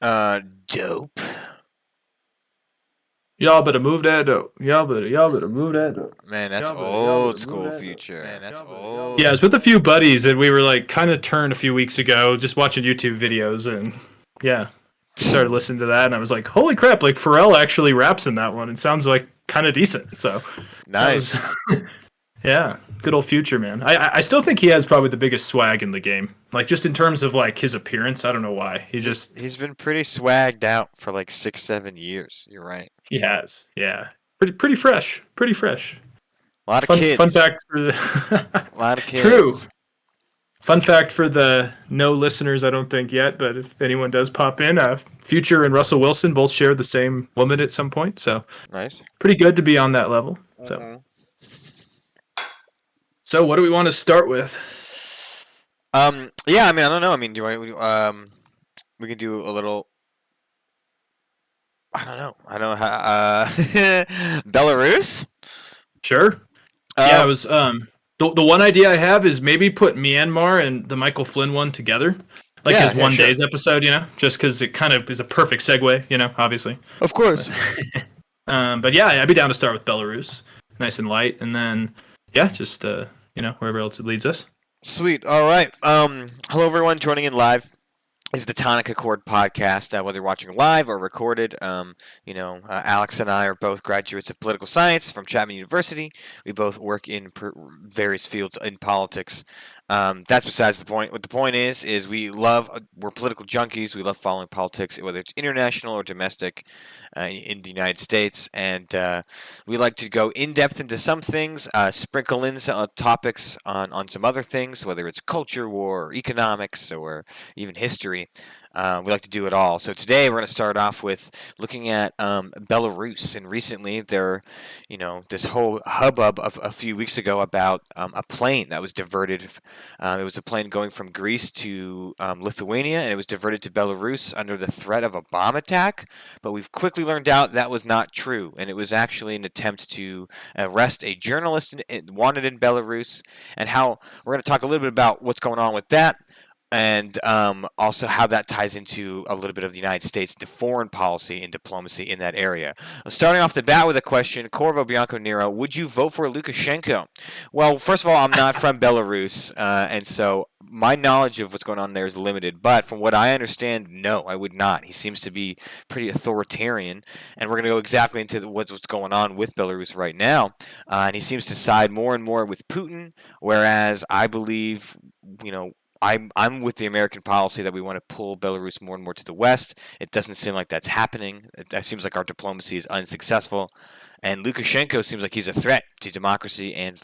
Dope. Y'all better move that dope. Y'all better move that dope. Man, that's Y'all old better move school that dope. future. Yeah, I was with a few buddies and we were like kind of turned a few weeks ago, just watching YouTube videos, and yeah, we started listening to that, and I was like, holy crap! Like Pharrell actually raps in that one. It sounds like kind of decent. So that was Nice. yeah, good old Future, man. I still think he has probably the biggest swag in the game. Like just in terms of like his appearance, I don't know why he He just he's been pretty swagged out for like 6, 7 years. You're right. he has yeah, pretty fresh, pretty fresh. A lot of Fun kids. fact for the A lot of true. kids. Fun fact for the no listeners, I don't think yet, but if anyone does pop in, Future and Russell Wilson both share the same woman at some point, so Nice. pretty good to be on that level. Hmm. So what do we want to start with? Yeah. I mean, I don't know. I mean, do you want? We can do a little. I don't know. I don't know how. Belarus. Sure. Yeah, I Um. was the one idea I have is maybe put Myanmar and the Michael Flynn one together, like Yeah. his Yeah. one Sure. days episode, just because it kind of is a perfect segue, obviously. Of course. But yeah, I'd be down to start with Belarus, nice and light, and then yeah, just wherever else it leads us. Sweet. All right. Hello, everyone joining in live. This is the Tonic Accord podcast. Whether you're watching live or recorded, Alex and I are both graduates of political science from Chapman University. We both work in various fields in politics. That's besides the point. What the point is we're political junkies. We love following politics, whether it's international or domestic, in the United States, and we like to go in depth into some things, sprinkle in some topics on some other things, whether it's culture war, or economics, or even history. We like to do it all. So today we're going to start off with looking at Belarus. And recently this whole hubbub of a few weeks ago about a plane that was diverted. It was a plane going from Greece to Lithuania, and it was diverted to Belarus under the threat of a bomb attack. But we've quickly learned out that was not true, and it was actually an attempt to arrest a journalist wanted in Belarus, and how we're going to talk a little bit about what's going on with that, and also how that ties into a little bit of the United States, the foreign policy and diplomacy in that area. Starting off the bat with a question, Corvo Bianco Nero, would you vote for Lukashenko? Well, first of all, I'm not from Belarus, and so my knowledge of what's going on there is limited. But from what I understand, no, I would not. He seems to be pretty authoritarian, and we're going to go exactly into what's going on with Belarus right now. And he seems to side more and more with Putin, whereas I believe, I'm with the American policy that we want to pull Belarus more and more to the west. It doesn't seem like that's happening. It seems like our diplomacy is unsuccessful, and Lukashenko seems like he's a threat to democracy and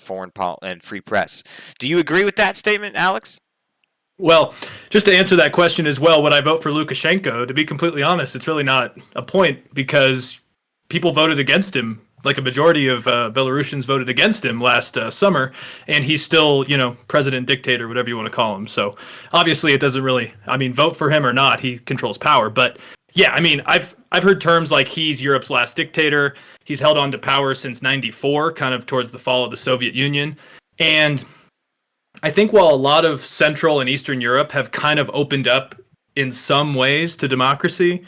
and free press. Do you agree with that statement, Alex? Well, just to answer that question as well, would I vote for Lukashenko? To be completely honest, it's really not a point because people voted against him. Like a majority of Belarusians voted against him last summer, and he's still, president, dictator, whatever you want to call him. So obviously, it doesn't really. I mean, vote for him or not, he controls power. But yeah, I mean, I've heard terms like he's Europe's last dictator. He's held on to power since '94, kind of towards the fall of the Soviet Union, and I think while a lot of Central and Eastern Europe have kind of opened up in some ways to democracy,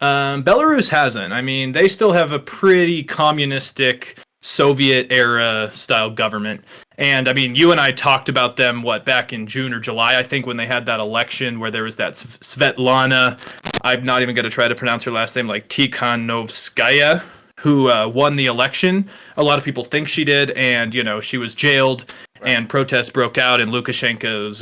Belarus hasn't. I mean, they still have a pretty communistic Soviet era style government. And I mean, you and I talked about them, back in June or July, I think, when they had that election where there was that Svetlana, I'm not even going to try to pronounce her last name, like Tikhanovskaya, who won the election. A lot of people think she did, and, she was jailed, Right. and protests broke out, and Lukashenko's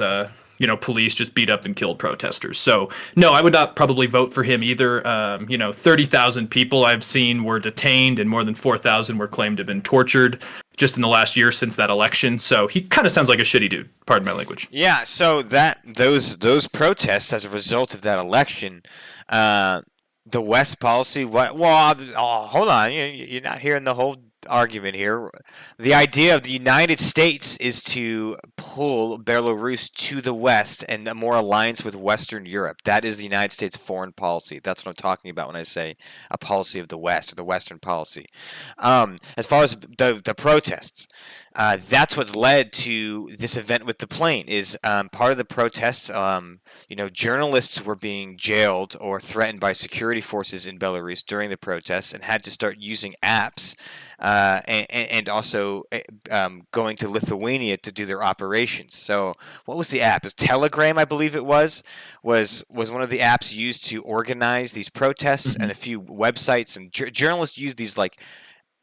police just beat up and killed protesters. So no, I would not probably vote for him either. 30,000 people I've seen were detained, and more than 4,000 were claimed to have been tortured just in the last year since that election. So he kind of sounds like a shitty dude. Pardon my language. Yeah. So those protests as a result of that election. The West policy. What? Well, hold on. You're not hearing the whole argument here. The idea of the United States is to pull Belarus to the West and a more alliance with Western Europe. That is the United States foreign policy. That's what I'm talking about when I say a policy of the West or the Western policy. As far as the protests, That's what led to this event with the plane. Is part of the protests. Journalists were being jailed or threatened by security forces in Belarus during the protests, and had to start using apps, and also going to Lithuania to do their operations. So, what was the app? It was Telegram, I believe it was one of the apps used to organize these protests, and Mhm. a few websites and journalists used these like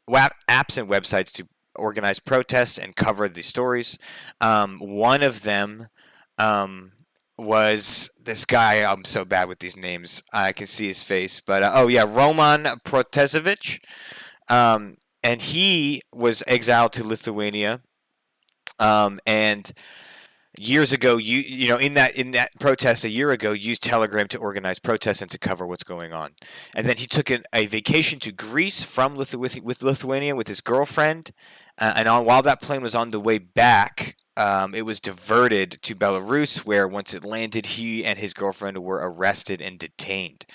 apps and websites to organize protests and cover the stories. One of them was this guy. I'm so bad with these names. I can see his face, but oh yeah, Roman Protasevich. And he was exiled to Lithuania. And years ago, in that protest a year ago, used Telegram to organize protests and to cover what's going on. And then he took a vacation to Greece from with Lithuania with his girlfriend, while that plane was on the way back, it was diverted to Belarus, where once it landed, he and his girlfriend were arrested and detained.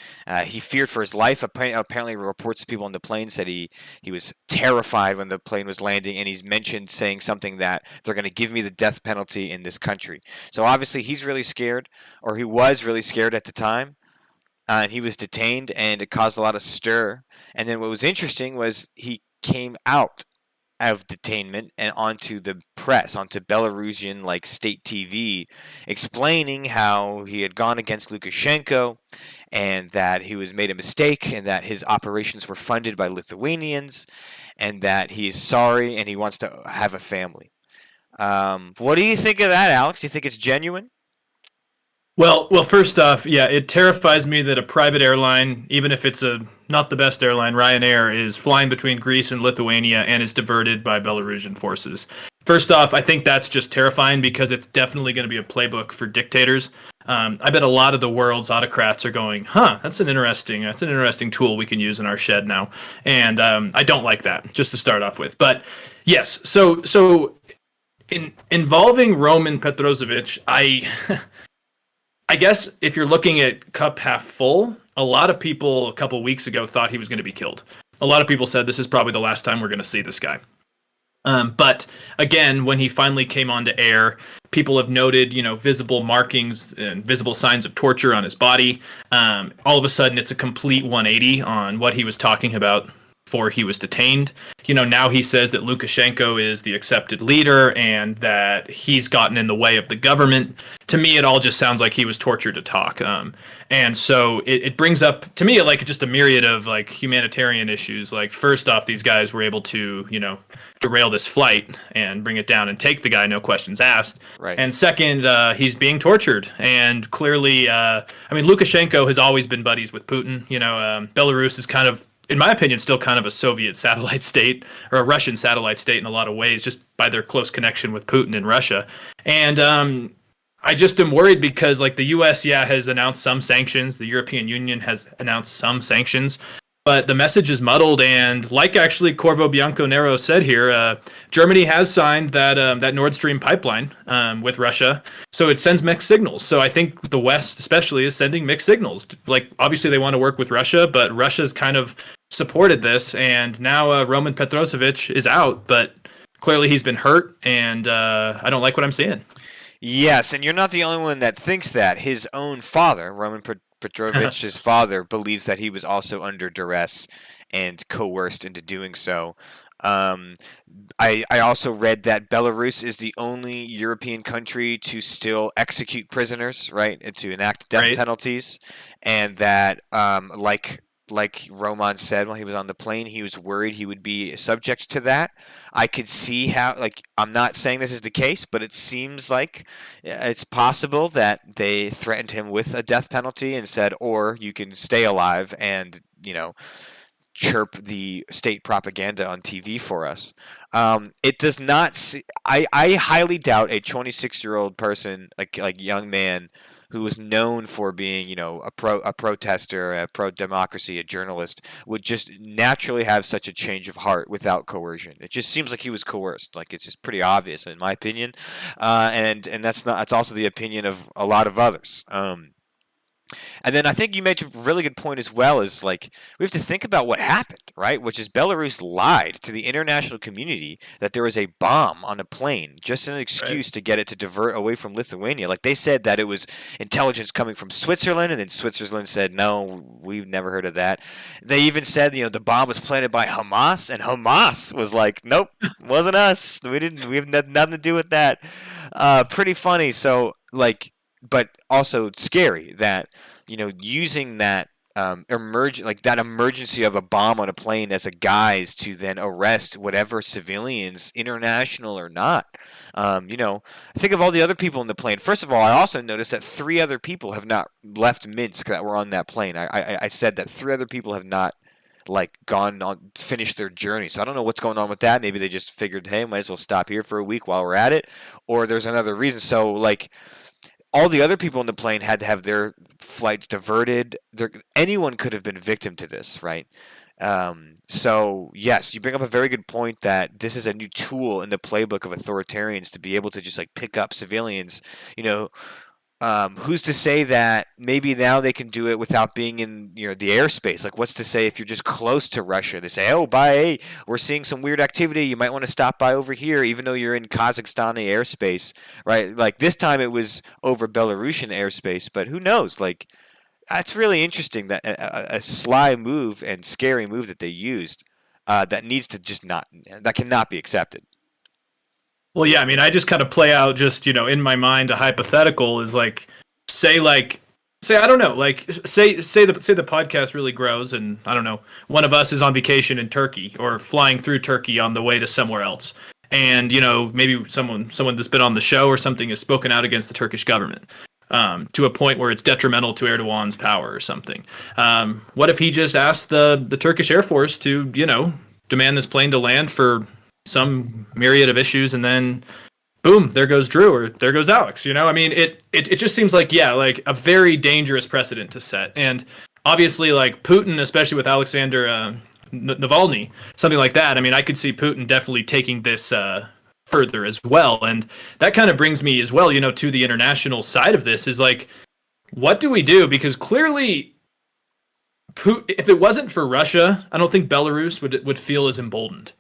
He feared for his life. Apparently, reports to people on the plane said he was terrified when the plane was landing, and he's mentioned saying something that they're going to give me the death penalty in this country. So obviously, he's really scared, or he was really scared at the time. And he was detained, and it caused a lot of stir. And then what was interesting was he came out of detainment and onto the press, onto Belarusian like state TV, explaining how he had gone against Lukashenko, and that he was made a mistake, and that his operations were funded by Lithuanians, and that he's sorry and he wants to have a family. What do you think of that, Alex? Do you think it's genuine? Well, first off, yeah, it terrifies me that a private airline, even if it's a not the best airline, Ryanair, is flying between Greece and Lithuania and is diverted by Belarusian forces. First off, I think that's just terrifying because it's definitely going to be a playbook for dictators. I bet a lot of the world's autocrats are going, "Huh, that's an interesting tool we can use in our shed now," and I don't like that. Just to start off with, but yes, so involving Roman Petrozevic, I guess if you're looking at cup half full, a lot of people a couple weeks ago thought he was going to be killed. A lot of people said this is probably the last time we're going to see this guy. But again, when he finally came onto air, people have noted, visible markings and visible signs of torture on his body. All of a sudden, it's a complete 180 on what he was talking about before he was detained. Now he says that Lukashenko is the accepted leader and that he's gotten in the way of the government. To me, it all just sounds like he was tortured to talk. And so it brings up to me like just a myriad of like humanitarian issues. Like first off, these guys were able to derail this flight and bring it down and take the guy, no questions asked. Right. And second, he's being tortured, and clearly, Lukashenko has always been buddies with Putin. Belarus is kind of, in my opinion, still kind of a Soviet satellite state or a Russian satellite state in a lot of ways, just by their close connection with Putin and Russia. And I just am worried because, like, the U.S., has announced some sanctions. The European Union has announced some sanctions. But the message is muddled, and like actually Corvo Bianco Nero said here, Germany has signed that Nord Stream pipeline with Russia, so it sends mixed signals. So I think the West, especially, is sending mixed signals. Like obviously they want to work with Russia, but Russia's kind of supported this, and now Roman Petrozevic is out, but clearly he's been hurt, and I don't like what I'm seeing. Yes, and you're not the only one that thinks that. His own father, Roman Petrovich's father, believes that he was also under duress and coerced into doing so. Um, I also read that Belarus is the only European country to still execute prisoners, right, and to enact death Right. penalties, and that like Roman said when he was on the plane, he was worried he would be subject to that. I could see how, like, I'm not saying this is the case, but it seems like it's possible that they threatened him with a death penalty and said, or you can stay alive and, chirp the state propaganda on TV for us. It does not. I highly doubt a 26-year-old person, like young man, who was known for being, a protester, a pro democracy, a journalist, would just naturally have such a change of heart without coercion. It just seems like he was coerced. Like it's just pretty obvious, in my opinion, and that's not. That's also the opinion of a lot of others. And then I think you made a really good point as well. Is like we have to think about what happened, right? Which is Belarus lied to the international community that there was a bomb on a plane, just an Right. excuse to get it to divert away from Lithuania. Like they said that it was intelligence coming from Switzerland, and then Switzerland said no, we've never heard of that. They even said the bomb was planted by Hamas, and Hamas was like, nope, wasn't us. We didn't. We have nothing to do with that. Pretty funny. So like, but also scary that using that like that emergency of a bomb on a plane as a guise to then arrest whatever civilians, international or not. Think of all the other people in the plane. First of all, I also noticed that three other people have not left Minsk that were on that plane. I said that three other people have not like gone on finished their journey. So I don't know what's going on with that. Maybe they just figured, hey, might as well stop here for a week while we're at it, or there's another reason. So like all the other people in the plane had to have their flights diverted. Anyone could have been victim to this, right? So yes, you bring up a very good point that this is a new tool in the playbook of authoritarians to be able to just like pick up civilians. You know, who's to say that maybe now they can do it without being in the airspace? Like, what's to say if you're just close to Russia? They say, "Oh, hey, we're seeing some weird activity. You might want to stop by over here," even though you're in Kazakhstani airspace, right? Like this time it was over Belarusian airspace, but who knows? Like, that's really interesting that a sly move and scary move that they used that needs to just not that cannot be accepted. Well, yeah, I mean, I just kind of play out just, in my mind a hypothetical is say like say I don't know, like say the podcast really grows and I don't know, one of us is on vacation in Turkey or flying through Turkey on the way to somewhere else. And, maybe someone that's been on the show or something has spoken out against the Turkish government. To a point where it's detrimental to Erdogan's power or something. What if he just asked the Turkish Air Force to, demand this plane to land for some myriad of issues, and then boom, there goes Drew or there goes Alex. I mean, it just seems like like a very dangerous precedent to set, and obviously like Putin, especially with Alexander Navalny, something like that. I mean, I could see Putin definitely taking this further as well, and that kind of brings me as well, to the international side of this is like, what do we do? Because clearly, if it wasn't for Russia, I don't think Belarus would feel as emboldened.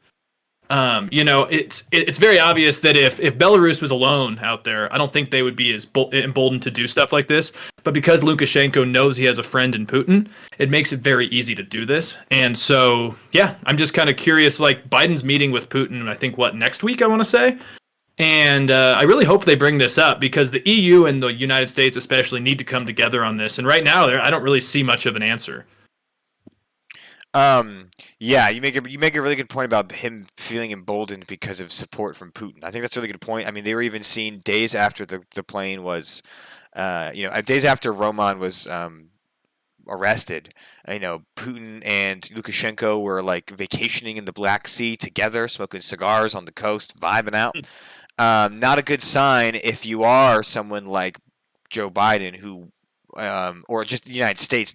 It's very obvious that if Belarus was alone out there, I don't think they would be as emboldened to do stuff like this. But because Lukashenko knows he has a friend in Putin, it makes it very easy to do this. And so, yeah, I'm just kind of curious. Like Biden's meeting with Putin, I think next week I want to say. And I really hope they bring this up because the EU and the United States especially need to come together on this. And right now, I don't really see much of an answer. Yeah, you make a really good point about him feeling emboldened because of support from Putin. I think that's a really good point. I mean, they were even seen days after the plane was, days after Roman was arrested. Putin and Lukashenko were like vacationing in the Black Sea together, smoking cigars on the coast, vibing out. Not a good sign if you are someone like Joe Biden who or just the United States,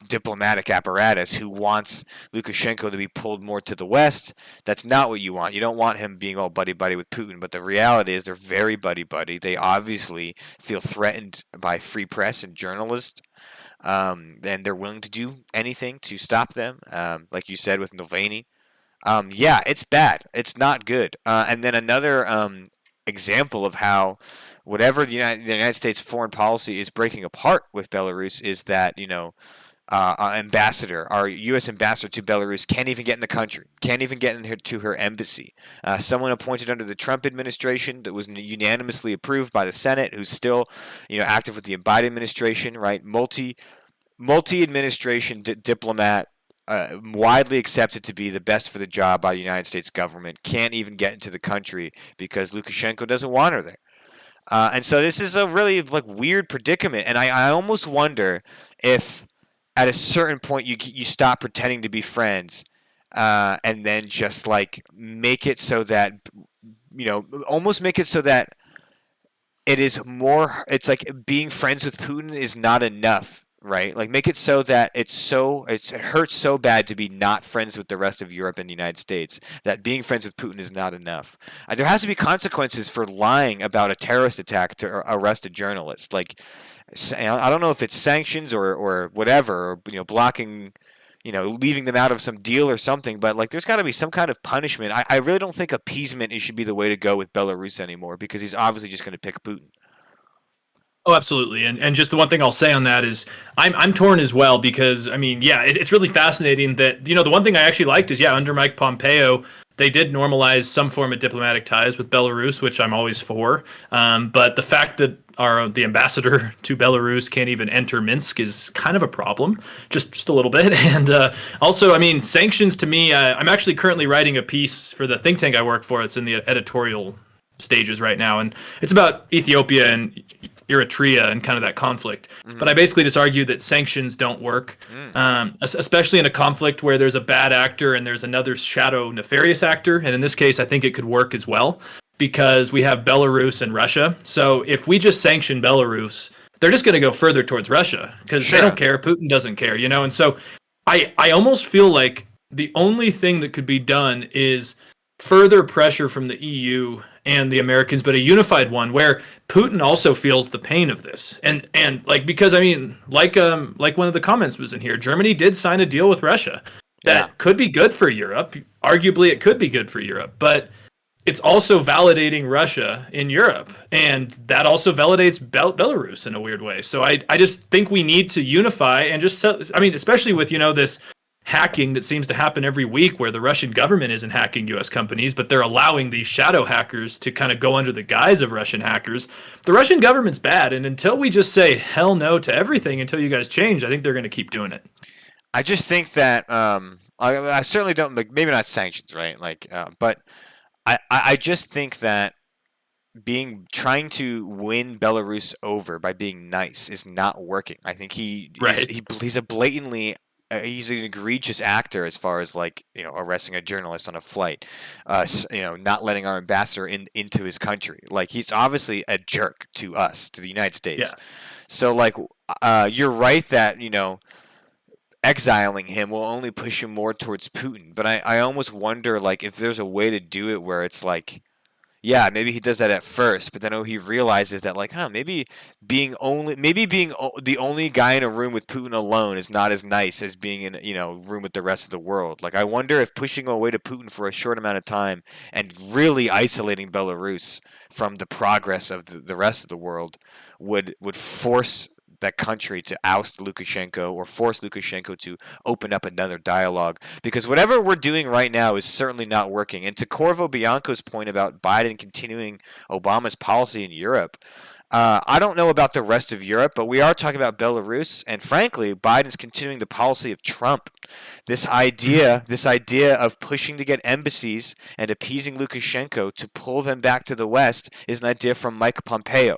diplomatic apparatus who wants Lukashenko to be pulled more to the west. That's not what you want. You don't want him being all buddy buddy with Putin. But the reality is they're very buddy buddy. They obviously feel threatened by free press and journalists. And they're willing to do anything to stop them. Like you said with Navalny. Yeah, it's bad. It's not good. And then another example of how whatever the United States foreign policy is breaking apart with Belarus is that our U.S. ambassador to Belarus can't even get in the country, can't even get to her embassy. Someone appointed under the Trump administration that was unanimously approved by the Senate, who's still active with the Biden administration, right? Multi administration diplomat. Widely accepted to be the best for the job by the United States government, can't even get into the country because Lukashenko doesn't want her there. And so this is a really like weird predicament, and I almost wonder if at a certain point you stop pretending to be friends, and then just like make it so that almost make it so that it is more. It's like being friends with Putin is not enough. Right, like make it so that it hurts so bad to be not friends with the rest of Europe and the United States that being friends with Putin is not enough. There has to be consequences for lying about a terrorist attack to arrest a journalist. Like I don't know if it's sanctions or whatever, or blocking, leaving them out of some deal or something. But like, there's got to be some kind of punishment. I really don't think appeasement should be the way to go with Belarus anymore, because he's obviously just going to pick Putin. Oh, absolutely. And just the one thing I'll say on that is I'm torn as well, because I mean, yeah, it's really fascinating that, the one thing I actually liked is, yeah, under Mike Pompeo, they did normalize some form of diplomatic ties with Belarus, which I'm always for. But the fact that the ambassador to Belarus can't even enter Minsk is kind of a problem, just a little bit. And also, I mean, sanctions to me, I'm actually currently writing a piece for the think tank I work for. It's in the editorial stages right now, and it's about Ethiopia and Eritrea and kind of that conflict. Mm-hmm. But I basically just argue that sanctions don't work, especially in a conflict where there's a bad actor and there's another shadow nefarious actor. And in this case, I think it could work as well, because we have Belarus and Russia. So if we just sanction Belarus, they're just going to go further towards Russia, because Sure. they don't care. Putin doesn't care, And so I almost feel like the only thing that could be done is further pressure from the EU and the Americans, but a unified one where Putin also feels the pain of this. And like, because I mean, like one of the comments was in here, Germany did sign a deal with Russia that could be good for Europe. Arguably it could be good for Europe, but it's also validating Russia in Europe, and that also validates Belarus in a weird way. So I just think we need to unify and just, I mean, especially with, this hacking that seems to happen every week, where the Russian government isn't hacking U.S. companies, but they're allowing these shadow hackers to kind of go under the guise of Russian hackers. The Russian government's bad, and until we just say hell no to everything, until you guys change, I think they're going to keep doing it. I just think that I certainly don't, like, maybe not sanctions, right? Like, but I just think that trying to win Belarus over by being nice is not working. I think he's a blatantly he's an egregious actor as far as, like, arresting a journalist on a flight, not letting our ambassador into his country. Like, he's obviously a jerk to us, to the United States. Yeah. So, like, you're right that, exiling him will only push him more towards Putin. But I almost wonder, like, if there's a way to do it where it's like, yeah, maybe he does that at first, but then he realizes that, like, maybe being the only guy in a room with Putin alone is not as nice as being in, a room with the rest of the world. Like, I wonder if pushing away to Putin for a short amount of time and really isolating Belarus from the progress of the rest of the world would force that country to oust Lukashenko, or force Lukashenko to open up another dialogue. Because whatever we're doing right now is certainly not working. And to Corvo Bianco's point about Biden continuing Obama's policy in Europe, I don't know about the rest of Europe, but we are talking about Belarus, and frankly, Biden's continuing the policy of Trump. This idea of pushing to get embassies and appeasing Lukashenko to pull them back to the West is an idea from Mike Pompeo.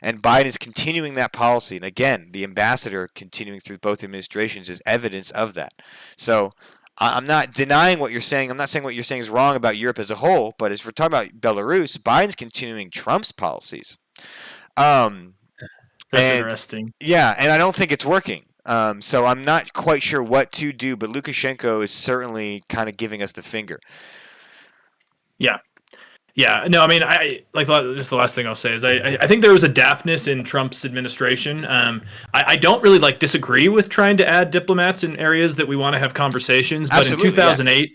And Biden is continuing that policy. And again, the ambassador continuing through both administrations is evidence of that. So I'm not denying what you're saying. I'm not saying what you're saying is wrong about Europe as a whole. But as we're talking about Belarus, Biden's continuing Trump's policies. That's interesting. Yeah, and I don't think it's working. So I'm not quite sure what to do. But Lukashenko is certainly kind of giving us the finger. Yeah. Yeah, no, I mean, just the last thing I'll say is I think there was a daftness in Trump's administration. I don't really disagree with trying to add diplomats in areas that we want to have conversations. But Absolutely, in 2008,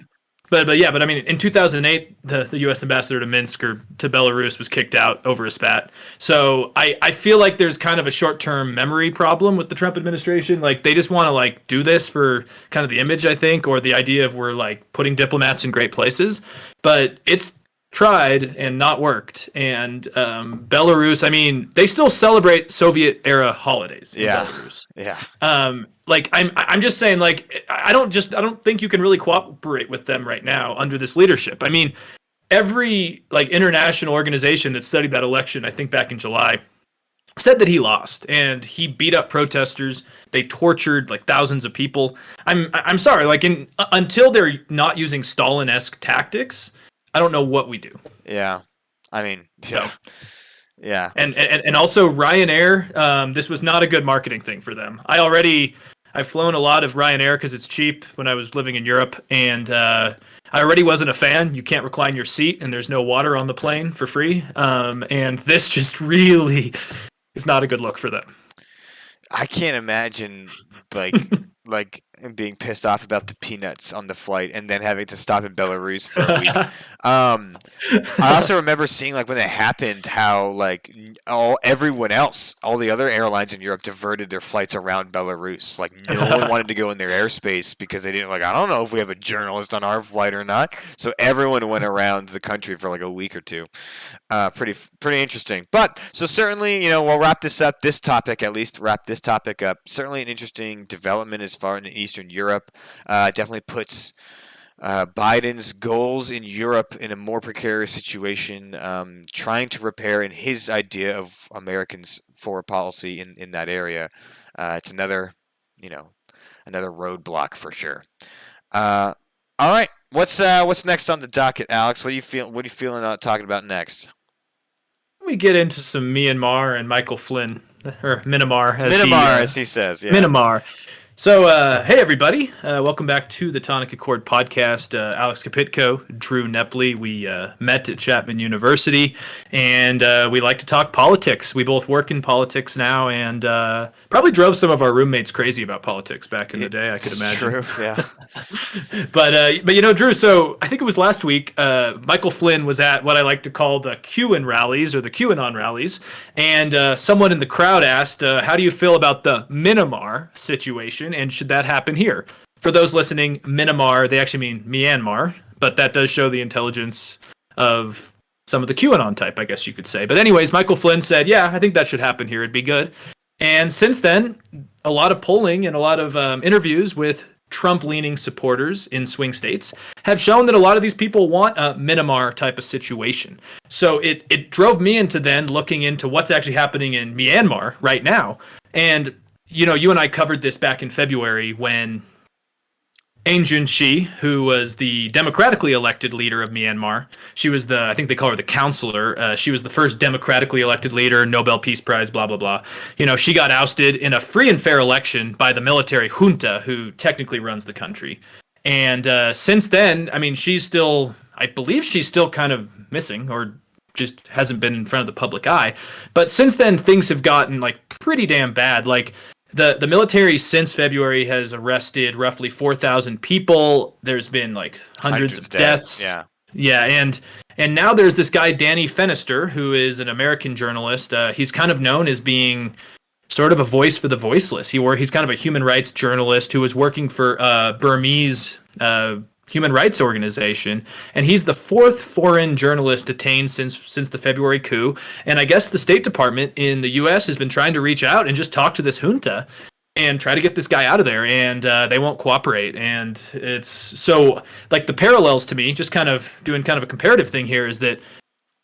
but I mean, in 2008, the U.S. ambassador to Minsk or to Belarus was kicked out over a spat. So I feel like there's kind of a short-term memory problem with the Trump administration. Like, they just want to do this for kind of the image, I think, or the idea of we're putting diplomats in great places. But it's tried and not worked. And Belarus, I mean, they still celebrate Soviet era holidays in Belarus. Yeah. I'm just saying, I don't think you can really cooperate with them right now under this leadership. I mean, every international organization that studied that election, I think back in July, said that he lost and he beat up protesters. They tortured thousands of people. I'm sorry, until they're not using Stalin-esque tactics, I don't know what we do. Yeah, I mean, yeah, yeah. And also Ryanair. This was not a good marketing thing for them. I've flown a lot of Ryanair because it's cheap when I was living in Europe, and I already wasn't a fan. You can't recline your seat, and there's no water on the plane for free. And this just really is not a good look for them. I can't imagine like like being pissed off about the peanuts on the flight and then having to stop in Belarus for a week. Um, I also remember seeing like when it happened how like everyone else, all the other airlines in Europe diverted their flights around Belarus. Like no one wanted to go in their airspace because they didn't like I don't know if we have a journalist on our flight or not. So everyone went around the country for like a week or two. Pretty interesting. But so certainly, we'll wrap this up. This topic, at least, wrap this topic up. Certainly an interesting development as far in Eastern Europe. Definitely puts Biden's goals in Europe in a more precarious situation, trying to repair in his idea of Americans' foreign policy in that area. It's another roadblock for sure. All right, what's next on the docket, Alex? What are you feeling talking about next? We get into some Myanmar and Michael Flynn, or Myanmar, As he says, yeah. Myanmar. So, hey everybody, welcome back to the Tonic Accord podcast. Alex Kapitko, Drew Nepley. We met at Chapman University, and we like to talk politics. We both work in politics now, and probably drove some of our roommates crazy about politics back in the day. I could imagine. True, yeah. but Drew. So I think it was last week. Michael Flynn was at what I like to call the QAnon rallies or the QAnon rallies, and someone in the crowd asked, "How do you feel about the Myanmar situation? And should that happen here?" For those listening, Myanmar, they actually mean Myanmar, but that does show the intelligence of some of the QAnon type, I guess you could say. But anyways, Michael Flynn said, yeah, I think that should happen here. It'd be good. And since then, a lot of polling and a lot of interviews with Trump-leaning supporters in swing states have shown that a lot of these people want a Myanmar type of situation. So it drove me into then looking into what's actually happening in Myanmar right now. And you and I covered this back in February when Aung San Suu Kyi, who was the democratically elected leader of Myanmar, she was I think they call her the counselor. She was the first democratically elected leader, Nobel Peace Prize, blah, blah, blah. She got ousted in a free and fair election by the military junta who technically runs the country. And since then, I mean, I believe she's still kind of missing or just hasn't been in front of the public eye. But since then, things have gotten like pretty damn bad. Like, the military since February has arrested roughly 4,000 people. There's been like hundreds of deaths. Yeah. Yeah, and now there's this guy Danny Fenister, who is an American journalist. He's kind of known as being sort of a voice for the voiceless. He's kind of a human rights journalist who was working for Burmese human rights organization, and he's the fourth foreign journalist detained since the February coup. And I guess the State Department in the U.S. has been trying to reach out and just talk to this junta and try to get this guy out of there, and they won't cooperate. And it's so like the parallels to me, just kind of doing kind of a comparative thing here, is that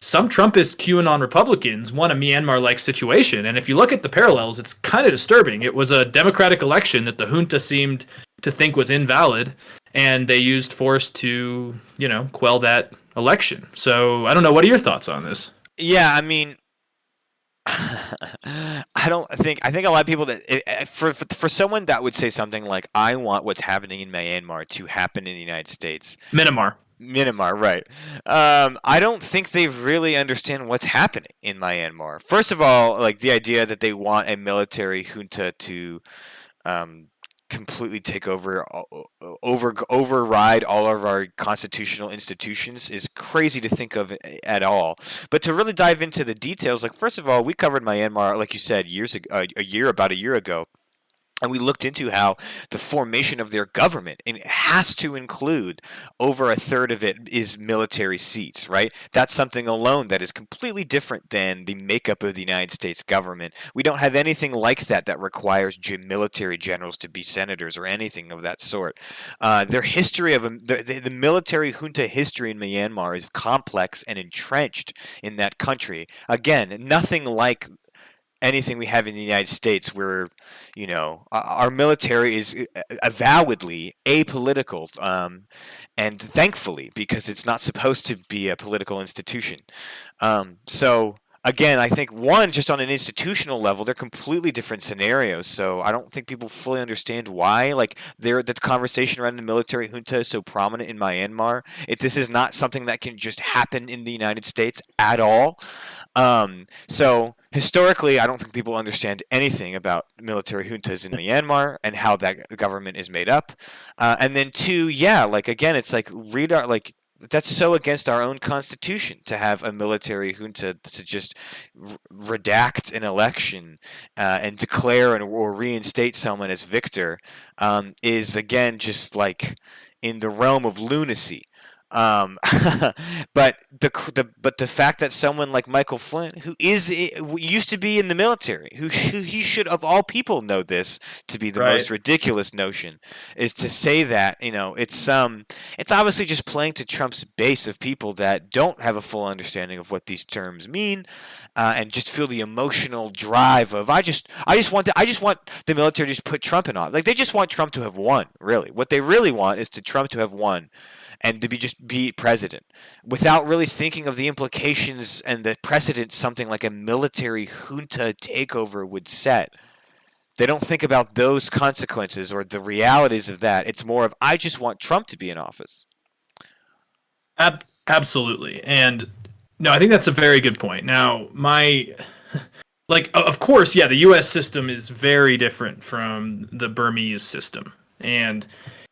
some Trumpist QAnon Republicans want a Myanmar-like situation, and if you look at the parallels, it's kind of disturbing. It was a democratic election that the junta seemed to think was invalid, and they used force to, quell that election. So I don't know. What are your thoughts on this? Yeah, I mean, I think a lot of people that for someone that would say something like, "I want what's happening in Myanmar to happen in the United States." Myanmar, right? I don't think they really understand what's happening in Myanmar. First of all, like the idea that they want a military junta to completely take override all of our constitutional institutions is crazy to think of at all. But to really dive into the details, like first of all, we covered Myanmar, like you said, about a year ago. And we looked into how the formation of their government, and it has to include over a third of it is military seats, right? That's something alone that is completely different than the makeup of the United States government. We don't have anything like that requires military generals to be senators or anything of that sort. Their history of the military junta history in Myanmar is complex and entrenched in that country. Again, nothing like anything we have in the United States, where our military is avowedly apolitical, and thankfully, because it's not supposed to be a political institution. So again, I think just on an institutional level, they're completely different scenarios. So I don't think people fully understand why the conversation around the military junta is so prominent in Myanmar. This is not something that can just happen in the United States at all. So historically, I don't think people understand anything about military juntas in Myanmar and how that government is made up. And then two, yeah, like again, it's like read our like that's so against our own constitution to have a military junta to just redact an election and declare or reinstate someone as victor is again just like in the realm of lunacy. Um, but the fact that someone like Michael Flynn, who used to be in the military, who he should of all people know this to be the most Right. ridiculous notion, is to say that it's obviously just playing to Trump's base of people that don't have a full understanding of what these terms mean, and just feel the emotional drive of I just want the military to just put Trump in office. Like they just want Trump to have won. Really, what they really want is to Trump to have won and to be president without really thinking of the implications and the precedent something like a military junta takeover would set. They don't think about those consequences or the realities of that. It's more of I just want Trump to be in office. Absolutely. And no, I think that's a very good point. Now, of course, yeah, the U.S. system is very different from the Burmese system, and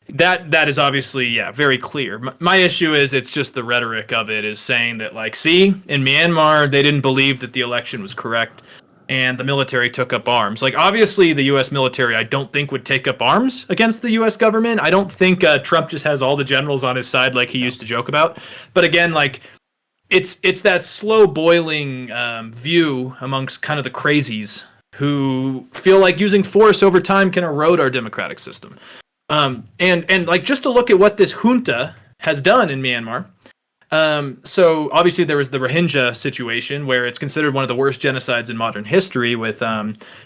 that is obviously, yeah, very clear. My issue is it's just the rhetoric of it is saying that, like, see, in Myanmar they didn't believe that the election was correct, and the military took up arms. Like, obviously, the U.S. military I don't think would take up arms against the U.S. government. I don't think Trump just has all the generals on his side like he No. used to joke about. But again, like it's that slow boiling view amongst kind of the crazies who feel like using force over time can erode our democratic system. And like just to look at what this junta has done in Myanmar. So obviously there was the Rohingya situation where it's considered one of the worst genocides in modern history, with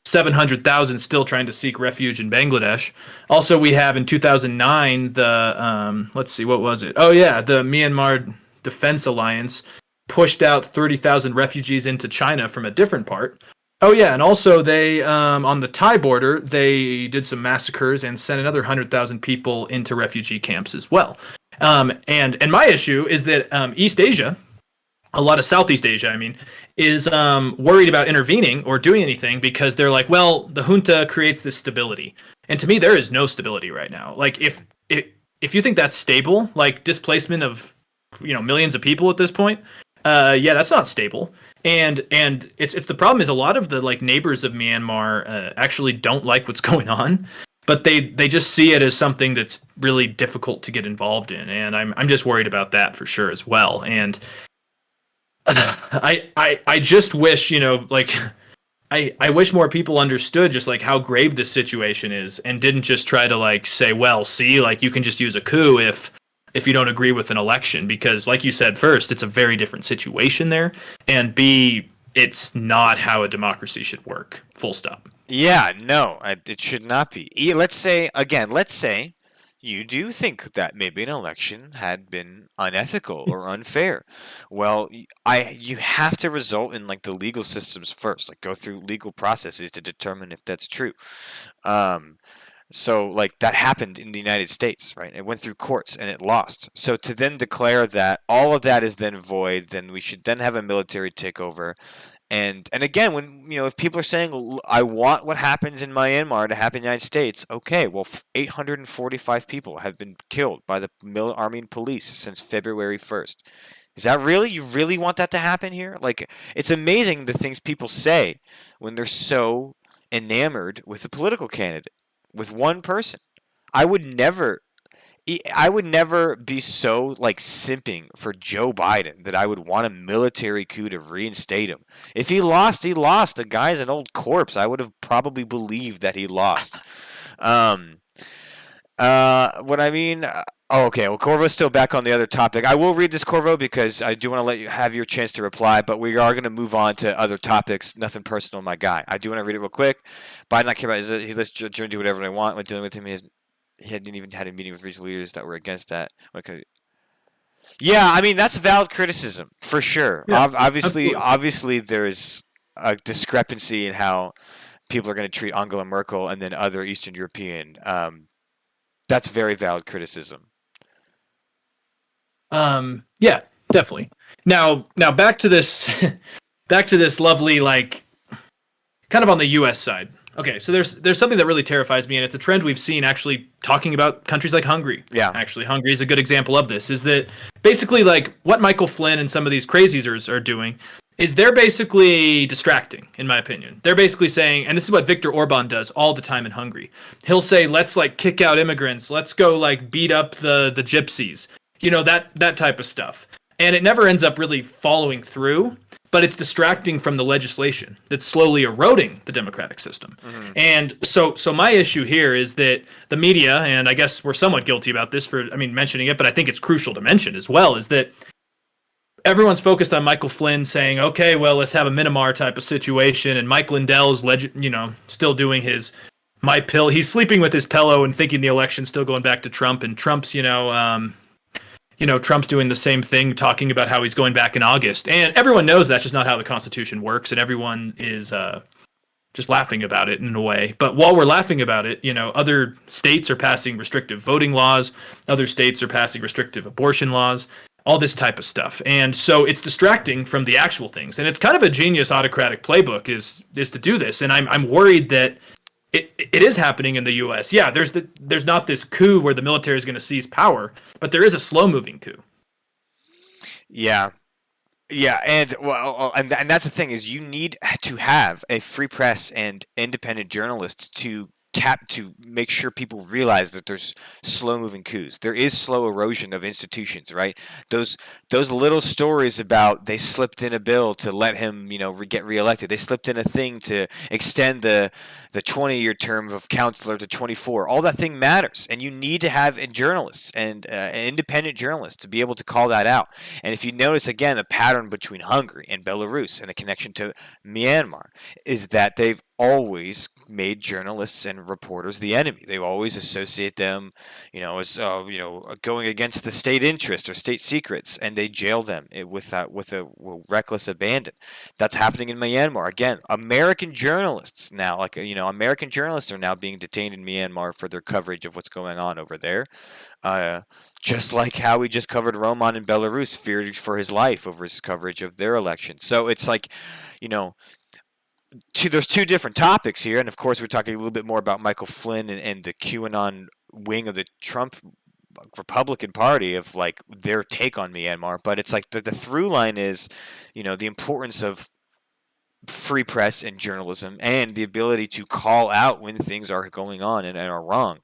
700,000 still trying to seek refuge in Bangladesh. Also, we have in 2009 the let's see, what was it? Oh yeah, the Myanmar Defense Alliance pushed out 30,000 refugees into China from a different part. Oh yeah, and also they on the Thai border they did some massacres and sent another 100,000 people into refugee camps as well. And my issue is that East Asia, a lot of Southeast Asia, I mean, is worried about intervening or doing anything because they're like, well, the junta creates this stability, and to me, there is no stability right now. Like if you think that's stable, like displacement of millions of people at this point, yeah, that's not stable. And it's the problem is a lot of the like neighbors of Myanmar actually don't like what's going on, but they just see it as something that's really difficult to get involved in, and I'm just worried about that for sure as well. And I just wish like I wish more people understood just like how grave this situation is and didn't just try to like say, well, see, like you can just use a coup if you don't agree with an election, because like you said, first, it's a very different situation there, and B, it's not how a democracy should work. Full stop. Yeah, no, it should not be. Let's say again, let's say you do think that maybe an election had been unethical or unfair. Well, you have to result in like the legal systems first, like go through legal processes to determine if that's true. Um, so like that happened in the United States, right? It went through courts and it lost. So to then declare that all of that is then void, then we should then have a military takeover. And again, when if people are saying I want what happens in Myanmar to happen in the United States, okay, well, 845 people have been killed by the army and police since February 1st. Is that really you really want that to happen here? Like it's amazing the things people say when they're so enamored with a political candidate, with one person. I would never I would never be so like simping for Joe Biden that I would want a military coup to reinstate him. If he lost, he lost. The guy's an old corpse. I would have probably believed that he lost. Um, what I mean. Oh, okay. Well, Corvo's still back on the other topic. I will read this, Corvo, because I do want to let you have your chance to reply, but we are going to move on to other topics. Nothing personal, my guy. I do want to read it real quick. Biden not care about it. He lets Joe do whatever they want. When dealing with him, he hadn't even had a meeting with regional leaders that were against that. Okay. Yeah, I mean that's valid criticism for sure. Yeah, Obviously, absolutely. obviously there's a discrepancy in how people are going to treat Angela Merkel and then other Eastern European. That's very valid criticism. Yeah, definitely. Now back to this back to this lovely, like, kind of on the U.S. side. Okay, so there's something that really terrifies me, and it's a trend we've seen actually talking about countries like Hungary. Yeah. Actually, Hungary is a good example of this, is that basically like what Michael Flynn and some of these crazies are doing is they're basically distracting, in my opinion. They're basically saying, and this is what Viktor Orban does all the time in Hungary. He'll say, let's like kick out immigrants, let's go like beat up the gypsies, that type of stuff. And it never ends up really following through, but it's distracting from the legislation that's slowly eroding the democratic system. Mm-hmm. And so my issue here is that the media, and I guess we're somewhat guilty about this mentioning it, but I think it's crucial to mention as well, is that everyone's focused on Michael Flynn saying, okay, well, let's have a Myanmar type of situation, and Mike Lindell's still doing his my pill. He's sleeping with his pillow and thinking the election's still going back to Trump, and Trump's Trump's doing the same thing, talking about how he's going back in August. And everyone knows that's just not how the Constitution works, and everyone is just laughing about it in a way. But while we're laughing about it, other states are passing restrictive voting laws, other states are passing restrictive abortion laws, all this type of stuff. And so it's distracting from the actual things. And it's kind of a genius autocratic playbook is to do this. And I'm worried that it is happening in the U.S. Yeah, there's not this coup where the military is going to seize power, but there is a slow-moving coup. Yeah, and and that's the thing is you need to have a free press and independent journalists to make sure people realize that there's slow-moving coups. There is slow erosion of institutions, right? Those little stories about they slipped in a bill to let him, get reelected. They slipped in a thing to extend the 20-year term of counselor to 24. All that thing matters, and you need to have journalists and independent journalists to be able to call that out. And if you notice again a pattern between Hungary and Belarus and the connection to Myanmar is that they've always made journalists and reporters the enemy. They always associate them, as going against the state interest or state secrets, and they jail them with a reckless abandon. That's happening in Myanmar again. American journalists now, American journalists are now being detained in Myanmar for their coverage of what's going on over there. Just like how we just covered Roman in Belarus, feared for his life over his coverage of their election. So it's like, there's two different topics here, and of course we're talking a little bit more about Michael Flynn and the QAnon wing of the Trump Republican Party of like their take on Myanmar. But it's like the through line is, the importance of free press and journalism and the ability to call out when things are going on and are wrong.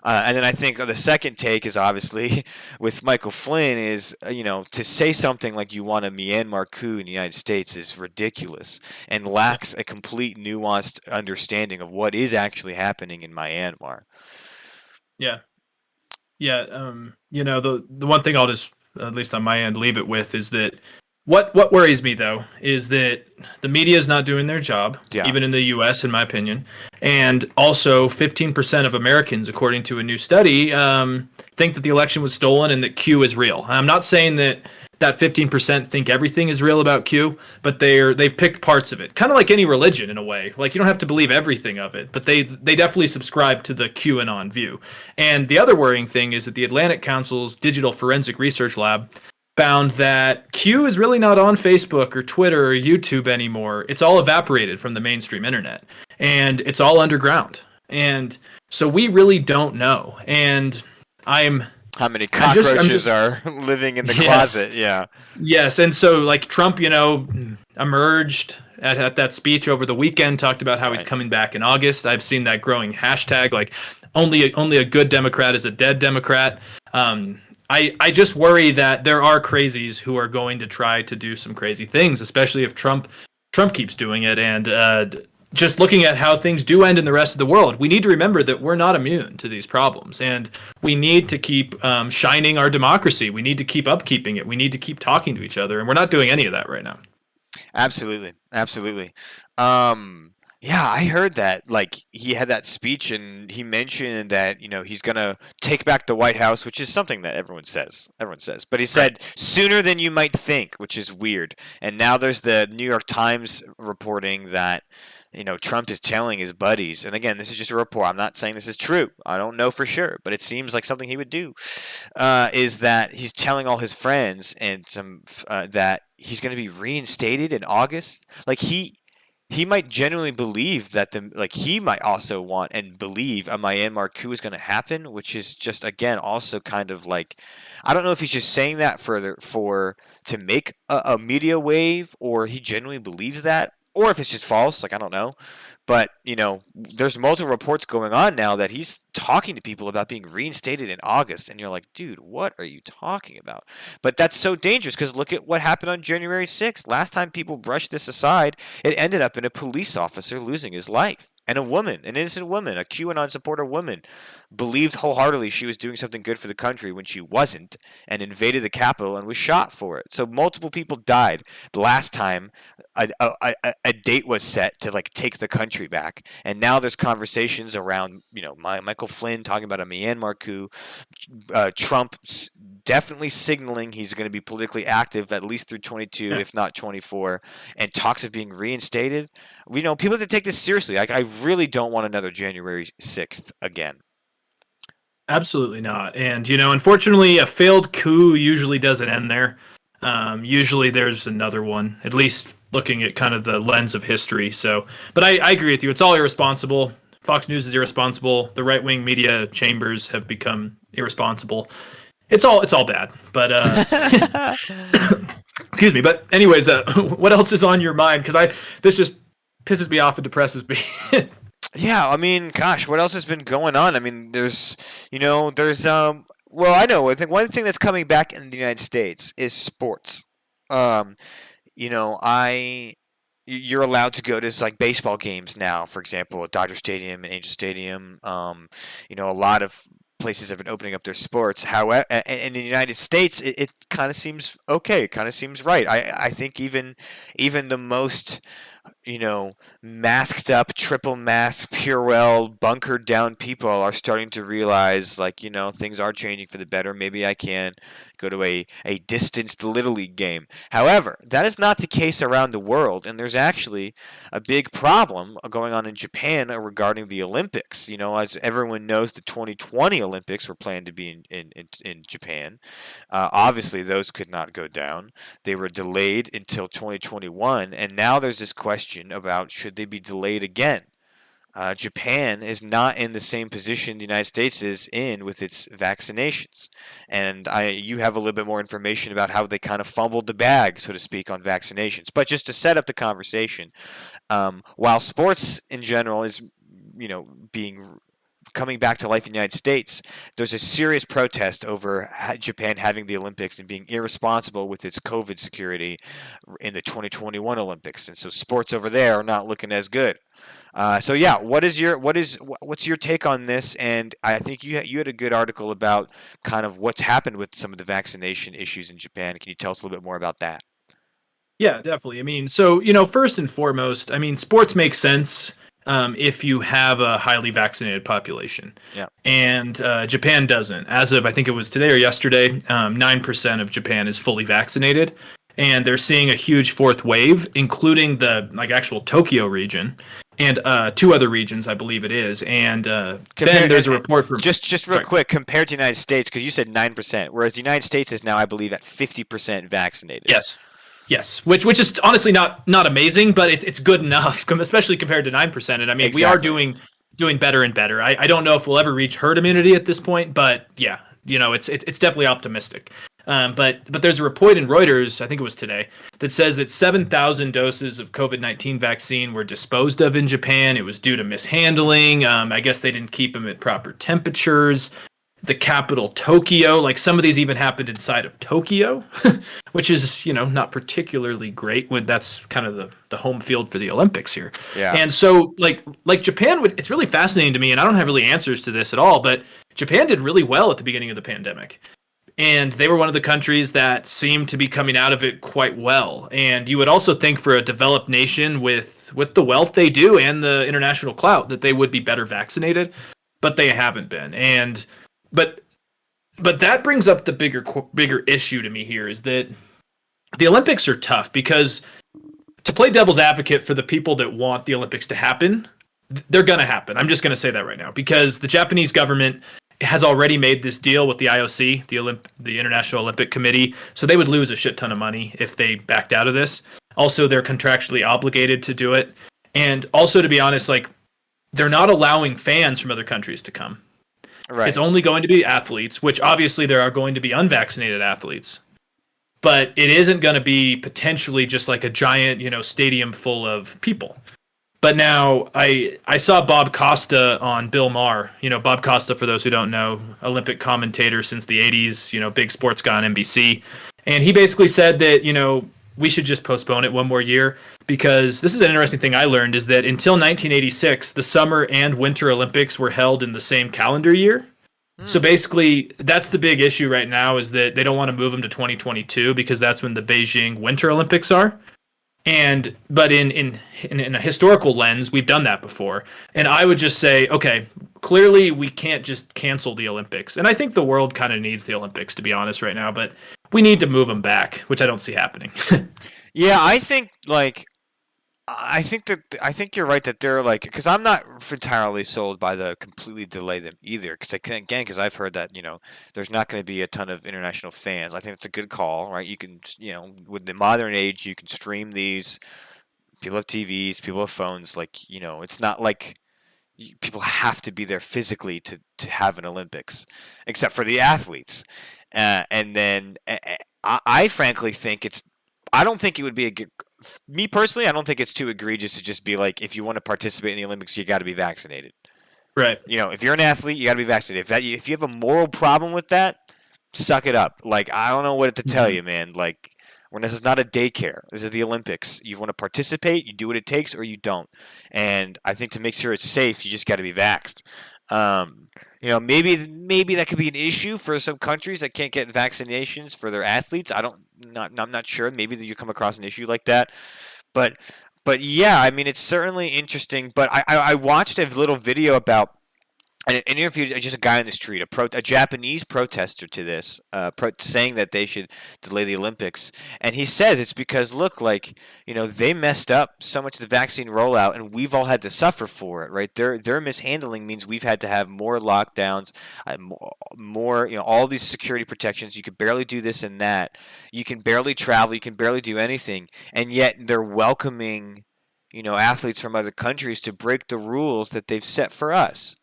And then I think the second take is obviously with Michael Flynn is, to say something like you want a Myanmar coup in the United States is ridiculous and lacks a complete nuanced understanding of what is actually happening in Myanmar. Yeah. Yeah. The one thing I'll just, at least on my end, leave it with is that What worries me, though, is that the media is not doing their job, even in the U.S., in my opinion. And also, 15% of Americans, according to a new study, think that the election was stolen and that Q is real. I'm not saying that 15% think everything is real about Q, but they've picked parts of it. Kind of like any religion, in a way. Like, you don't have to believe everything of it, but they definitely subscribe to the QAnon view. And the other worrying thing is that the Atlantic Council's Digital Forensic Research Lab found that Q is really not on Facebook or Twitter or YouTube anymore. It's all evaporated from the mainstream internet, and it's all underground. And so we really don't know. And how many cockroaches are living in the closet? Yeah. Yes, and so like Trump, emerged at that speech over the weekend, talked about how he's coming back in August. I've seen that growing hashtag, like only a good Democrat is a dead Democrat. I just worry that there are crazies who are going to try to do some crazy things, especially if Trump keeps doing it. And just looking at how things do end in the rest of the world, we need to remember that we're not immune to these problems. And we need to keep shining our democracy. We need to keep upkeeping it. We need to keep talking to each other. And we're not doing any of that right now. Absolutely. Yeah, I heard that. Like, he had that speech, and he mentioned that he's gonna take back the White House, which is something that everyone says. But he said sooner than you might think, which is weird. And now there's the New York Times reporting that Trump is telling his buddies, and again, this is just a report. I'm not saying this is true. I don't know for sure, but it seems like something he would do. Is that he's telling all his friends and some that he's going to be reinstated in August? Like he might genuinely believe that he might also want and believe a Myanmar coup is going to happen, which is just again also kind of like I don't know if he's just saying that for to make a media wave, or he genuinely believes that, or if it's just false. Like I don't know, but there's multiple reports going on now that he's talking to people about being reinstated in August, and you're like, dude, what are you talking about? But that's so dangerous because look at what happened on January 6th. Last time people brushed this aside, it ended up in a police officer losing his life. And a woman, an innocent woman, a QAnon supporter woman, believed wholeheartedly she was doing something good for the country when she wasn't, and invaded the Capitol and was shot for it. So multiple people died the last time a date was set to take the country back. And now there's conversations around, Michael Flynn talking about a Myanmar coup, Trump definitely signaling he's going to be politically active at least through 22, if not 24, and talks of being reinstated. People have to take this seriously. I really don't want another January 6th again. Absolutely not. And, unfortunately, a failed coup usually doesn't end there. Usually there's another one, at least looking at kind of the lens of history. So, but I agree with you. It's all irresponsible. Fox News is irresponsible. The right-wing media chambers have become irresponsible. It's all bad. But excuse me. But anyways, what else is on your mind? Because this just pisses me off and depresses me. Yeah, I mean, gosh, what else has been going on? I mean, there's well, I know. I think one thing that's coming back in the United States is sports. You're allowed to go to baseball games now, for example, at Dodger Stadium and Angel Stadium. A lot of places have been opening up their sports. However, in the United States, it kind of seems okay. It kind of seems right. I think even the most masked up, triple masked, Purell, bunkered down people are starting to realize, things are changing for the better. Maybe I can go to a distanced Little League game. However, that is not the case around the world, and there's actually a big problem going on in Japan regarding the Olympics. As everyone knows, the 2020 Olympics were planned to be in Japan. Obviously, those could not go down. They were delayed until 2021, and now there's this question about should they be delayed again. Japan is not in the same position the United States is in with its vaccinations. And you have a little bit more information about how they kind of fumbled the bag, so to speak, on vaccinations. But just to set up the conversation, while sports in general is, coming back to life in the United States, there's a serious protest over Japan having the Olympics and being irresponsible with its COVID security in the 2021 Olympics. And so sports over there are not looking as good. So yeah, what's your take on this? And I think you had a good article about kind of what's happened with some of the vaccination issues in Japan. Can you tell us a little bit more about that? Yeah, definitely. I mean, so, first and foremost, I mean, sports make sense if you have a highly vaccinated population. Yeah. And Japan doesn't. As of, I think it was today or yesterday, 9% of Japan is fully vaccinated. And they're seeing a huge fourth wave, including the actual Tokyo region and two other regions, I believe it is. And then there's a report from just real quick compared to the United States, because you said 9%, whereas the United States is now, I believe, at 50% vaccinated. Yes, which is honestly not amazing, but it's good enough, especially compared to 9%. And I mean, Exactly. We are doing better and better. I don't know if we'll ever reach herd immunity at this point, but yeah, it's definitely optimistic. But there's a report in Reuters, I think it was today, that says that 7,000 doses of COVID-19 vaccine were disposed of in Japan. It was due to mishandling. I guess they didn't keep them at proper temperatures. The capital, Tokyo, some of these even happened inside of Tokyo, which is, not particularly great when that's kind of the home field for the Olympics here. Yeah. And so, Japan, it's really fascinating to me, and I don't have really answers to this at all, but Japan did really well at the beginning of the pandemic. And they were one of the countries that seemed to be coming out of it quite well. And you would also think for a developed nation with the wealth they do and the international clout that they would be better vaccinated, but they haven't been. And but that brings up the bigger issue to me here is that the Olympics are tough because to play devil's advocate for the people that want the Olympics to happen, they're going to happen. I'm just going to say that right now because the Japanese government has already made this deal with the IOC, the International Olympic Committee, so they would lose a shit ton of money if they backed out of this. Also, they're contractually obligated to do it. And also, to be honest, like, they're not allowing fans from other countries to come. Right. It's only going to be athletes, which obviously there are going to be unvaccinated athletes. But it isn't going to be potentially just like a giant, stadium full of people. But now I saw Bob Costa on Bill Maher. Bob Costa, for those who don't know, Olympic commentator since the 80s, big sports guy on NBC. And he basically said that, we should just postpone it one more year because this is an interesting thing I learned is that until 1986, the Summer and Winter Olympics were held in the same calendar year. So basically, that's the big issue right now is that they don't want to move them to 2022 because that's when the Beijing Winter Olympics are. But in a historical lens, we've done that before. And I would just say, okay, clearly we can't just cancel the Olympics. And I think the world kind of needs the Olympics, to be honest, right now. But we need to move them back, which I don't see happening. Yeah, I think you're right that they're like because I'm not entirely sold by the completely delay them either because I've heard that there's not going to be a ton of international fans. I think it's a good call, right? You can with the modern age you can stream these. People have TVs, people have phones. Like it's not like people have to be there physically to have an Olympics, except for the athletes. And then I frankly think I don't think it would be me personally, I don't think it's too egregious to just be like, if you want to participate in the Olympics, you got to be vaccinated. Right. If you're an athlete, you got to be vaccinated. If you have a moral problem with that, suck it up. Like, I don't know what to tell you, man. Like, when this is not a daycare, this is the Olympics. You want to participate, you do what it takes, or you don't. And I think to make sure it's safe, you just got to be vaxxed. Maybe that could be an issue for some countries that can't get vaccinations for their athletes. I'm not sure. Maybe you come across an issue like that, but yeah, I mean, it's certainly interesting. But I watched a little video about an interview, just a guy on the street, a Japanese protester to this, saying that they should delay the Olympics, and he says it's because look, like they messed up so much of the vaccine rollout, and we've all had to suffer for it, right? Their mishandling means we've had to have more lockdowns, more all these security protections. You can barely do this and that. You can barely travel. You can barely do anything, and yet they're welcoming athletes from other countries to break the rules that they've set for us.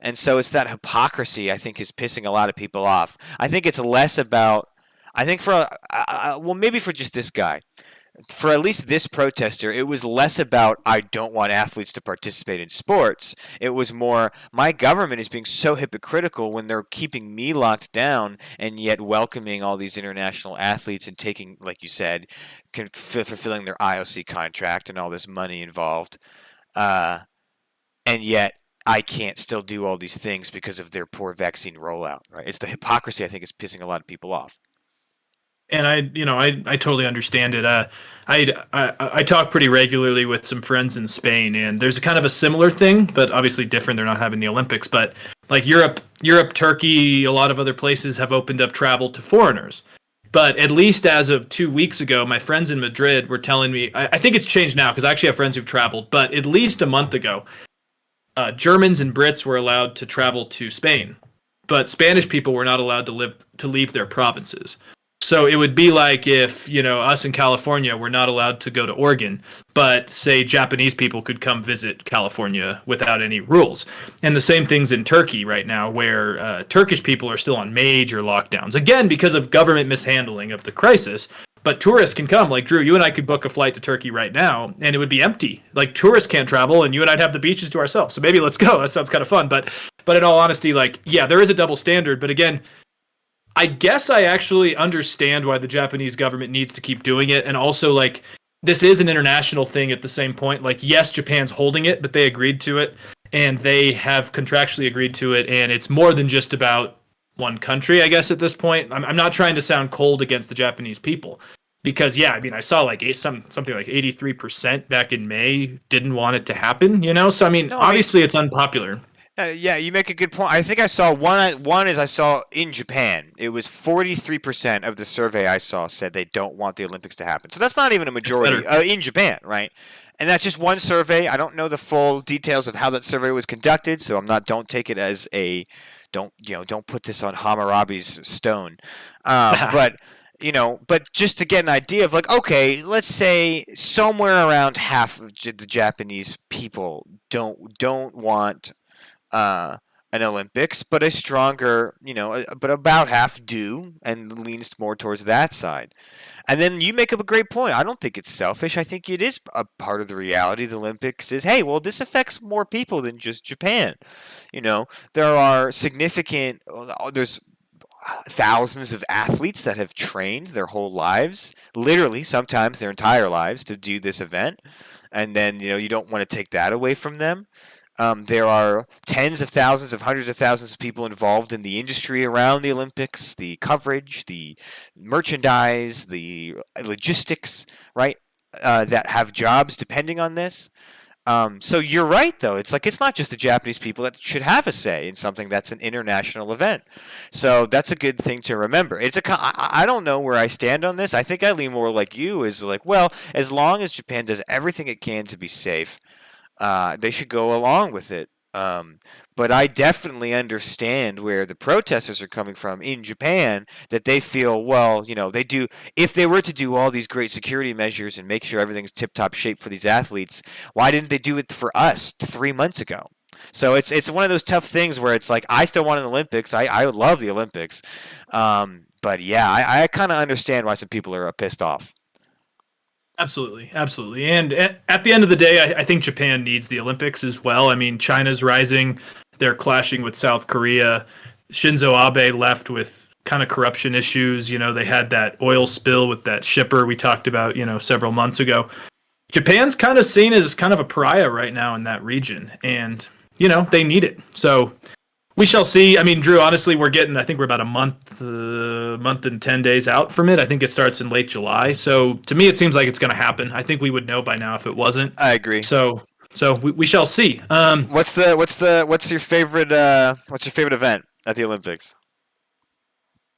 And so it's that hypocrisy I think is pissing a lot of people off. I think it's less about, maybe for just this guy, for at least this protester, it was less about I don't want athletes to participate in sports. It was more my government is being so hypocritical when they're keeping me locked down and yet welcoming all these international athletes and taking, like you said, fulfilling their IOC contract and all this money involved. And yet I can't still do all these things because of their poor vaccine rollout, right? It's the hypocrisy I think is pissing a lot of people off. And I totally understand it. I talk pretty regularly with some friends in Spain, and there's a kind of a similar thing, but obviously different. They're not having the Olympics, but like Europe, Turkey, a lot of other places have opened up travel to foreigners. But at least as of 2 weeks ago, my friends in Madrid were telling me, I think it's changed now because I actually have friends who've traveled, but at least a month ago, Germans and Brits were allowed to travel to Spain, but Spanish people were not allowed to leave their provinces. So it would be like if, us in California were not allowed to go to Oregon, but say Japanese people could come visit California without any rules. And the same thing's in Turkey right now, where Turkish people are still on major lockdowns, again, because of government mishandling of the crisis. But tourists can come. Like, Drew, you and I could book a flight to Turkey right now, and it would be empty. Like, tourists can't travel, and you and I'd have the beaches to ourselves. So maybe let's go. That sounds kind of fun. But in all honesty, like, yeah, there is a double standard. But again, I guess I actually understand why the Japanese government needs to keep doing it. And also, like, this is an international thing at the same point. Like, yes, Japan's holding it, but they agreed to it, and they have contractually agreed to it. And it's more than just about one country, I guess, at this point. I'm not trying to sound cold against the Japanese people because, yeah, I mean, I saw like something like 83% back in May didn't want it to happen, So, I mean, obviously it's unpopular. Yeah, you make a good point. I think I saw one. One is I saw in Japan. It was 43% of the survey I saw said they don't want the Olympics to happen. So that's not even a It's majority better. in Japan, right? And that's just one survey. I don't know the full details of how that survey was conducted, so I'm not. Don't take it as a. Don't put this on Hammurabi's stone. But but just to get an idea of like, okay, let's say somewhere around half of the Japanese people don't want uh, an Olympics, but a stronger, but about half do and leans more towards that side. And then you make up a great point. I don't think it's selfish. I think it is a part of the reality of the Olympics is, hey, well, this affects more people than just Japan. There are there's thousands of athletes that have trained their whole lives, literally sometimes their entire lives, to do this event. And then, you don't want to take that away from them. There are tens of thousands of hundreds of thousands of people involved in the industry around the Olympics, the coverage, the merchandise, the logistics, right? That have jobs depending on this. So you're right, though. It's like it's not just the Japanese people that should have a say in something that's an international event. So that's a good thing to remember. I don't know where I stand on this. I think I lean more like you, is like, well, as long as Japan does everything it can to be safe, they should go along with it. But I definitely understand where the protesters are coming from in Japan, that they feel, well, they do, if they were to do all these great security measures and make sure everything's tip-top shape for these athletes, why didn't they do it for us 3 months ago? So it's one of those tough things where it's like, I still want an Olympics. I love the Olympics. But yeah, I kind of understand why some people are pissed off. Absolutely, absolutely. And at the end of the day, I think Japan needs the Olympics as well. I mean, China's rising; they're clashing with South Korea. Shinzo Abe left with kind of corruption issues. They had that oil spill with that shipper we talked about, several months ago. Japan's kind of seen as kind of a pariah right now in that region, and they need it. So we shall see. I mean, Drew, honestly, I think we're about a month and 10 days out from it. I think it starts in late July. So to me, it seems like it's going to happen. I think we would know by now if it wasn't. I agree. So we shall see. What's your favorite event at the Olympics?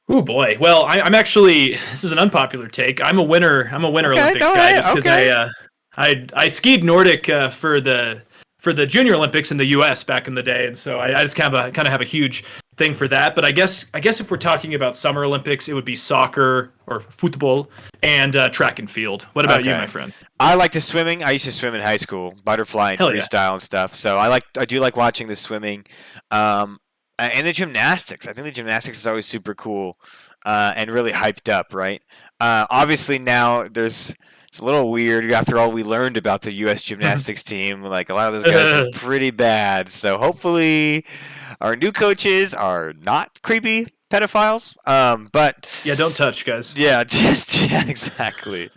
Oh boy. Well, I'm actually, this is an unpopular take. I'm a winter Olympics guy, just because I skied Nordic for the Junior Olympics in the U.S. back in the day, and so I just kind of have a huge thing for that. But I guess if we're talking about Summer Olympics, it would be soccer or football and track and field. What about you, my friend? I like the swimming. I used to swim in high school, butterfly and freestyle and stuff. So I do like watching the swimming, and the gymnastics. I think the gymnastics is always super cool, and really hyped up, right? Obviously now it's a little weird after all we learned about the U.S. gymnastics team. Like, a lot of those guys are pretty bad. So hopefully our new coaches are not creepy pedophiles. But yeah, don't touch, guys. Yeah, exactly.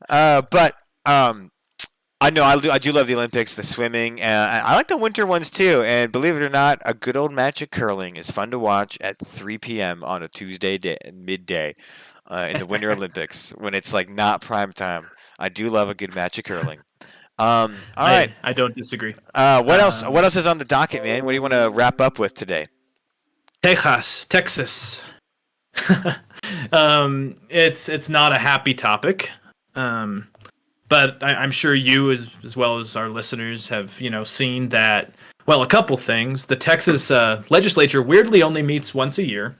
But I know I do love the Olympics, the swimming. I like the winter ones too. And believe it or not, a good old match of curling is fun to watch at 3 p.m. on a Tuesday midday in the Winter Olympics when it's like not prime time. I do love a good match of curling. All right. I don't disagree. What else? What else is on the docket, man? What do you want to wrap up with today? Texas. It's not a happy topic. But I'm sure you, as well as our listeners, have seen that. Well, a couple things. The Texas legislature weirdly only meets once a year,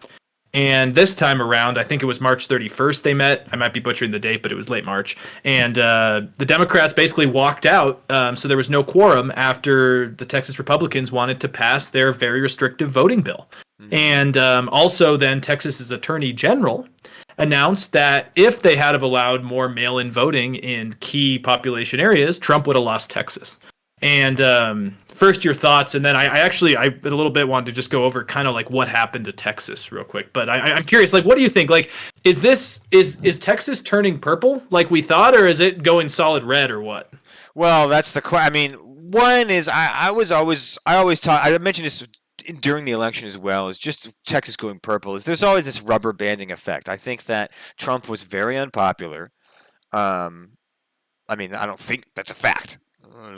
and this time around, I think it was March 31st they met. I might be butchering the date, but it was late March. And the Democrats basically walked out, so there was no quorum after the Texas Republicans wanted to pass their very restrictive voting bill. Mm-hmm. And also, then Texas's Attorney General announced that if they had have allowed more mail-in voting in key population areas, Trump would have lost Texas. And first, your thoughts, and then I a little bit wanted to just go over kind of like what happened to Texas real quick. But I'm curious, like, what do you think? Like, is Texas turning purple like we thought, or is it going solid red, or what? Well, that's the question. I mean, one is I always talk. I mentioned this during the election as well, is just Texas going purple, is there's always this rubber banding effect. I think that Trump was very unpopular. I mean, I don't think that's a fact.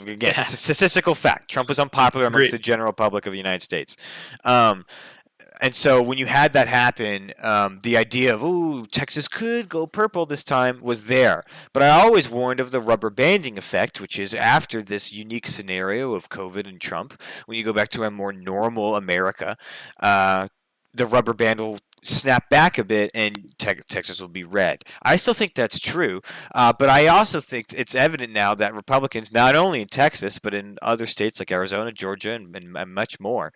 Again, Yeah, statistical fact. Trump was unpopular amongst agreed. the general public of the United States. Um, and so when you had that happen, the idea of, ooh, Texas could go purple this time was there. But I always warned of the rubber banding effect, which is after this unique scenario of COVID and Trump, when you go back to a more normal America, uh, the rubber band will snap back a bit and Texas will be red. I still think that's true, but I also think it's evident now that Republicans, not only in Texas, but in other states like Arizona, Georgia, and much more,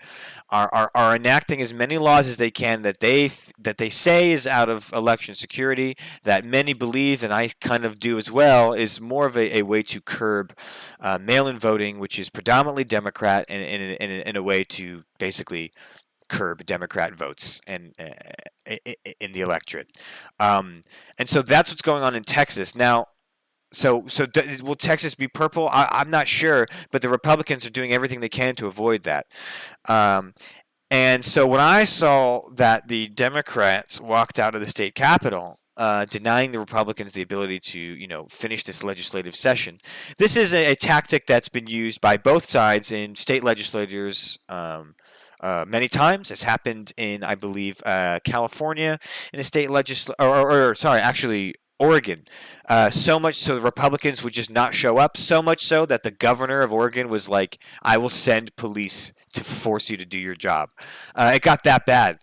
are enacting as many laws as they can that they say is out of election security, that many believe, and I kind of do as well, is more of a way to curb mail-in voting, which is predominantly Democrat, and in a way to basically curb Democrat votes and in the electorate. And so that's what's going on in Texas now. So will Texas be purple? I'm not sure, but the Republicans are doing everything they can to avoid that. Um, and so when I saw that the Democrats walked out of the state capitol, denying the Republicans the ability to, finish this legislative session, this is a tactic that's been used by both sides in state legislatures. Many times. It's happened in, I believe, California in a state legislature, or sorry, actually Oregon. So much so the Republicans would just not show up. So much so that the governor of Oregon was like, "I will send police to force you to do your job." It got that bad,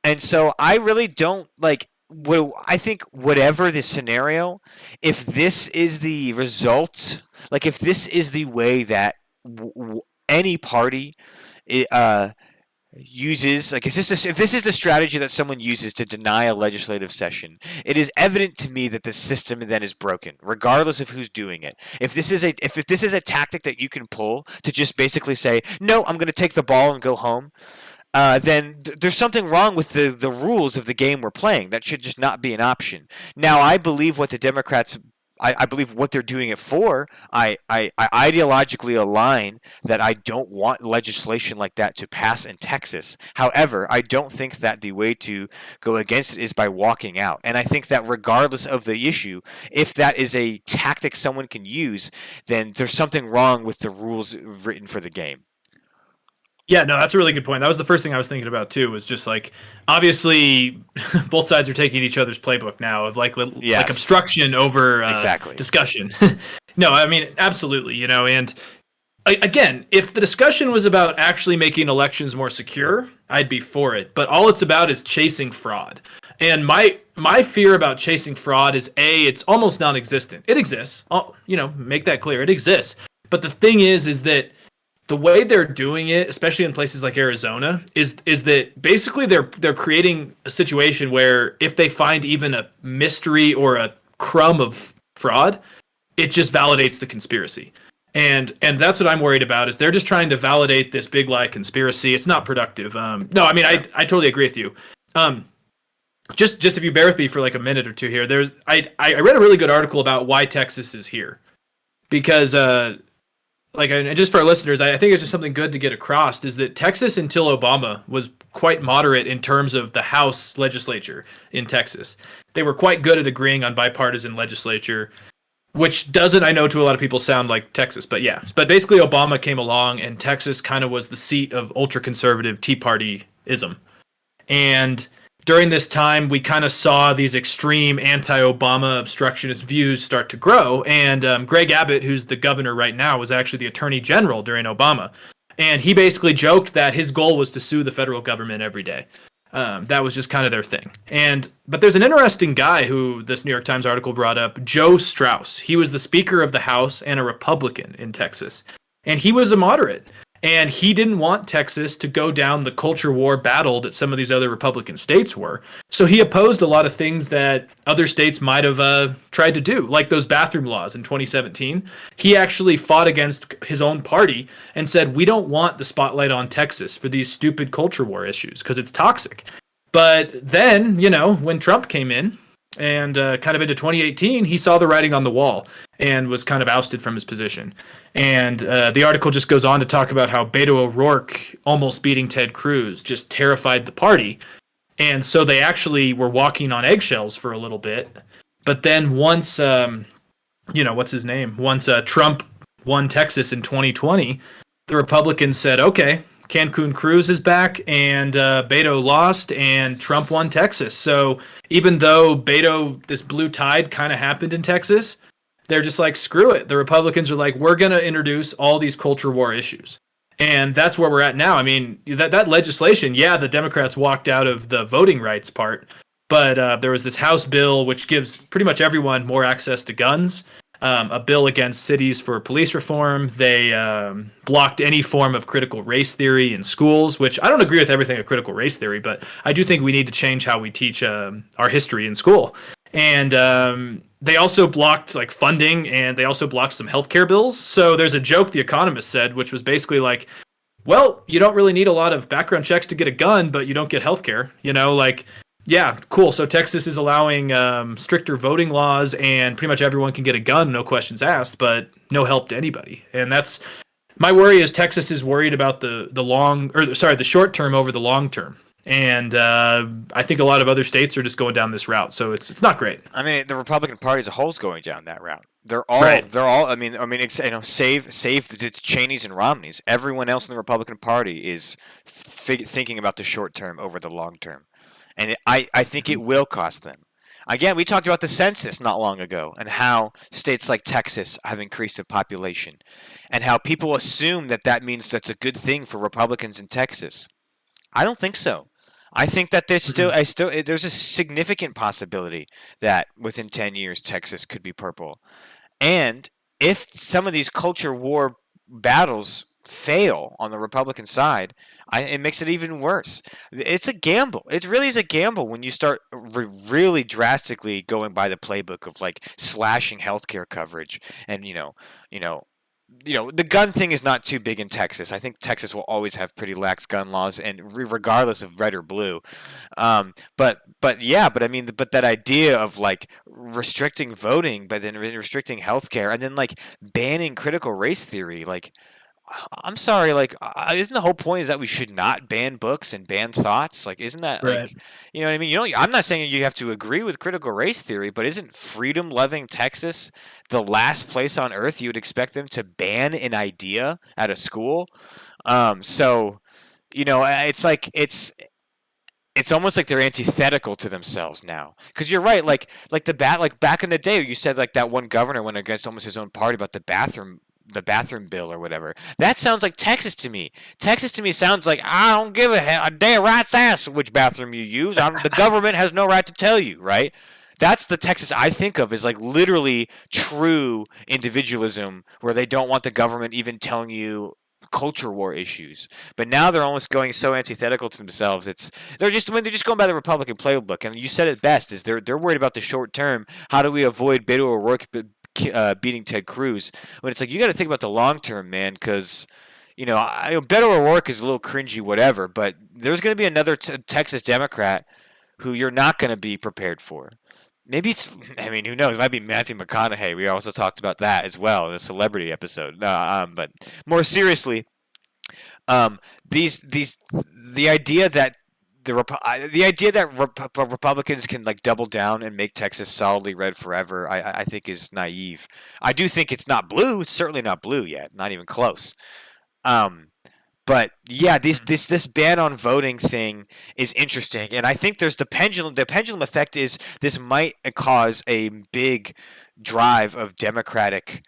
and so I really don't like. Well, I think whatever the scenario, if this is the result, like if this is the way that any party uses, like, if this is the strategy that someone uses to deny a legislative session, it is evident to me that the system then is broken, regardless of who's doing it. If this is a tactic that you can pull to just basically say, no, I'm going to take the ball and go home, then there's something wrong with the rules of the game we're playing. That should just not be an option. Now, I believe what the Democrats. I believe what they're doing it for. I ideologically align that I don't want legislation like that to pass in Texas. However, I don't think that the way to go against it is by walking out. And I think that regardless of the issue, if that is a tactic someone can use, then there's something wrong with the rules written for the game. Yeah, no, that's a really good point. That was the first thing I was thinking about too. Was just like, obviously, both sides are taking each other's playbook now of like Yes. obstruction over Exactly. discussion. No, I mean absolutely, and again, if the discussion was about actually making elections more secure, I'd be for it. But all it's about is chasing fraud. And my fear about chasing fraud is it's almost non-existent. It exists. I'll, make that clear. It exists. But the thing is that the way they're doing it, especially in places like Arizona, is that basically they're creating a situation where if they find even a mystery or a crumb of fraud, it just validates the conspiracy. And that's what I'm worried about, is they're just trying to validate this big lie conspiracy. It's not productive. No, I mean, I totally agree with you. Just if you bear with me for like a minute or two here, I read a really good article about why Texas is here, because just for our listeners, I think it's just something good to get across, is that Texas until Obama was quite moderate in terms of the House legislature in Texas. They were quite good at agreeing on bipartisan legislature, which doesn't, I know to a lot of people, sound like Texas, but yeah. But basically Obama came along and Texas kind of was the seat of ultra-conservative Tea Party-ism. And during this time, we kind of saw these extreme anti-Obama obstructionist views start to grow. And Greg Abbott, who's the governor right now, was actually the attorney general during Obama. And he basically joked that his goal was to sue the federal government every day. That was just kind of their thing. But there's an interesting guy who this New York Times article brought up, Joe Strauss. He was the Speaker of the House and a Republican in Texas. And he was a moderate. And he didn't want Texas to go down the culture war battle that some of these other Republican states were. So he opposed a lot of things that other states might have tried to do, like those bathroom laws in 2017. He actually fought against his own party and said, we don't want the spotlight on Texas for these stupid culture war issues because it's toxic. But then, when Trump came in, and kind of into 2018, he saw the writing on the wall and was kind of ousted from his position. And the article just goes on to talk about how Beto O'Rourke almost beating Ted Cruz just terrified the party. And so they actually were walking on eggshells for a little bit. But then once, what's his name? Once Trump won Texas in 2020, the Republicans said, okay, Cancun Cruz is back, and Beto lost, and Trump won Texas. So even though this blue tide kind of happened in Texas, they're just like, screw it. The Republicans are like, we're going to introduce all these culture war issues. And that's where we're at now. I mean, that legislation, yeah, the Democrats walked out of the voting rights part, but there was this House bill which gives pretty much everyone more access to guns. A bill against cities for police reform. They blocked any form of critical race theory in schools, which I don't agree with everything of critical race theory, but I do think we need to change how we teach our history in school. And they also blocked like funding, and they also blocked some healthcare bills. So there's a joke The Economist said, which was basically like, well, you don't really need a lot of background checks to get a gun, but you don't get healthcare. Like, yeah, cool. So Texas is allowing stricter voting laws, and pretty much everyone can get a gun, no questions asked, but no help to anybody. And that's my worry. Is Texas is worried about the short term over the long term. And I think a lot of other states are just going down this route. So it's not great. I mean, the Republican Party as a whole is going down that route. They're all. Right. They're all. I mean, save the Cheneys and Romneys. Everyone else in the Republican Party is thinking about the short term over the long term, and I think it will cost them. Again, we talked about the census not long ago and how states like Texas have increased in population, and how people assume that means that's a good thing for Republicans in Texas. I don't think so. I think that there's there's a significant possibility that within 10 years Texas could be purple. And if some of these culture war battles fail on the Republican side, it makes it even worse. It's a gamble. It really is a gamble when you start really drastically going by the playbook of like slashing healthcare coverage and the gun thing is not too big in Texas. I think Texas will always have pretty lax gun laws, and regardless of red or blue. But I mean, but that idea of like restricting voting, but then restricting healthcare, and then like banning critical race theory, like. I'm sorry, like, isn't the whole point is that we should not ban books and ban thoughts? Like, isn't that Right. like, you know what I mean? I'm not saying you have to agree with critical race theory, but isn't freedom-loving Texas the last place on earth you would expect them to ban an idea at a school? So, it's like it's almost like they're antithetical to themselves now. Because you're right, like back in the day, you said like that one governor went against almost his own party about the bathroom bill or whatever. That sounds like Texas to me. Texas to me sounds like I don't give a damn rat's ass which bathroom you use. The government has no right to tell you, right? That's the Texas I think of as like literally true individualism, where they don't want the government even telling you culture war issues. But now they're almost going so antithetical to themselves. They're just going by the Republican playbook. And you said it best: is they're worried about the short term. How do we avoid Beto O'Rourke beating Ted Cruz? When it's like you got to think about the long term, man, because Beto O'Rourke is a little cringy, whatever, but there's going to be another Texas Democrat who you're not going to be prepared for. Maybe who knows? It might be Matthew McConaughey. We also talked about that as well in the celebrity episode. But more seriously, the idea that Republicans can like double down and make Texas solidly red forever, I think is naive. I do think it's not blue. It's certainly not blue yet, not even close. But yeah, this ban on voting thing is interesting, and I think there's the pendulum. The pendulum effect is this might cause a big drive of Democratic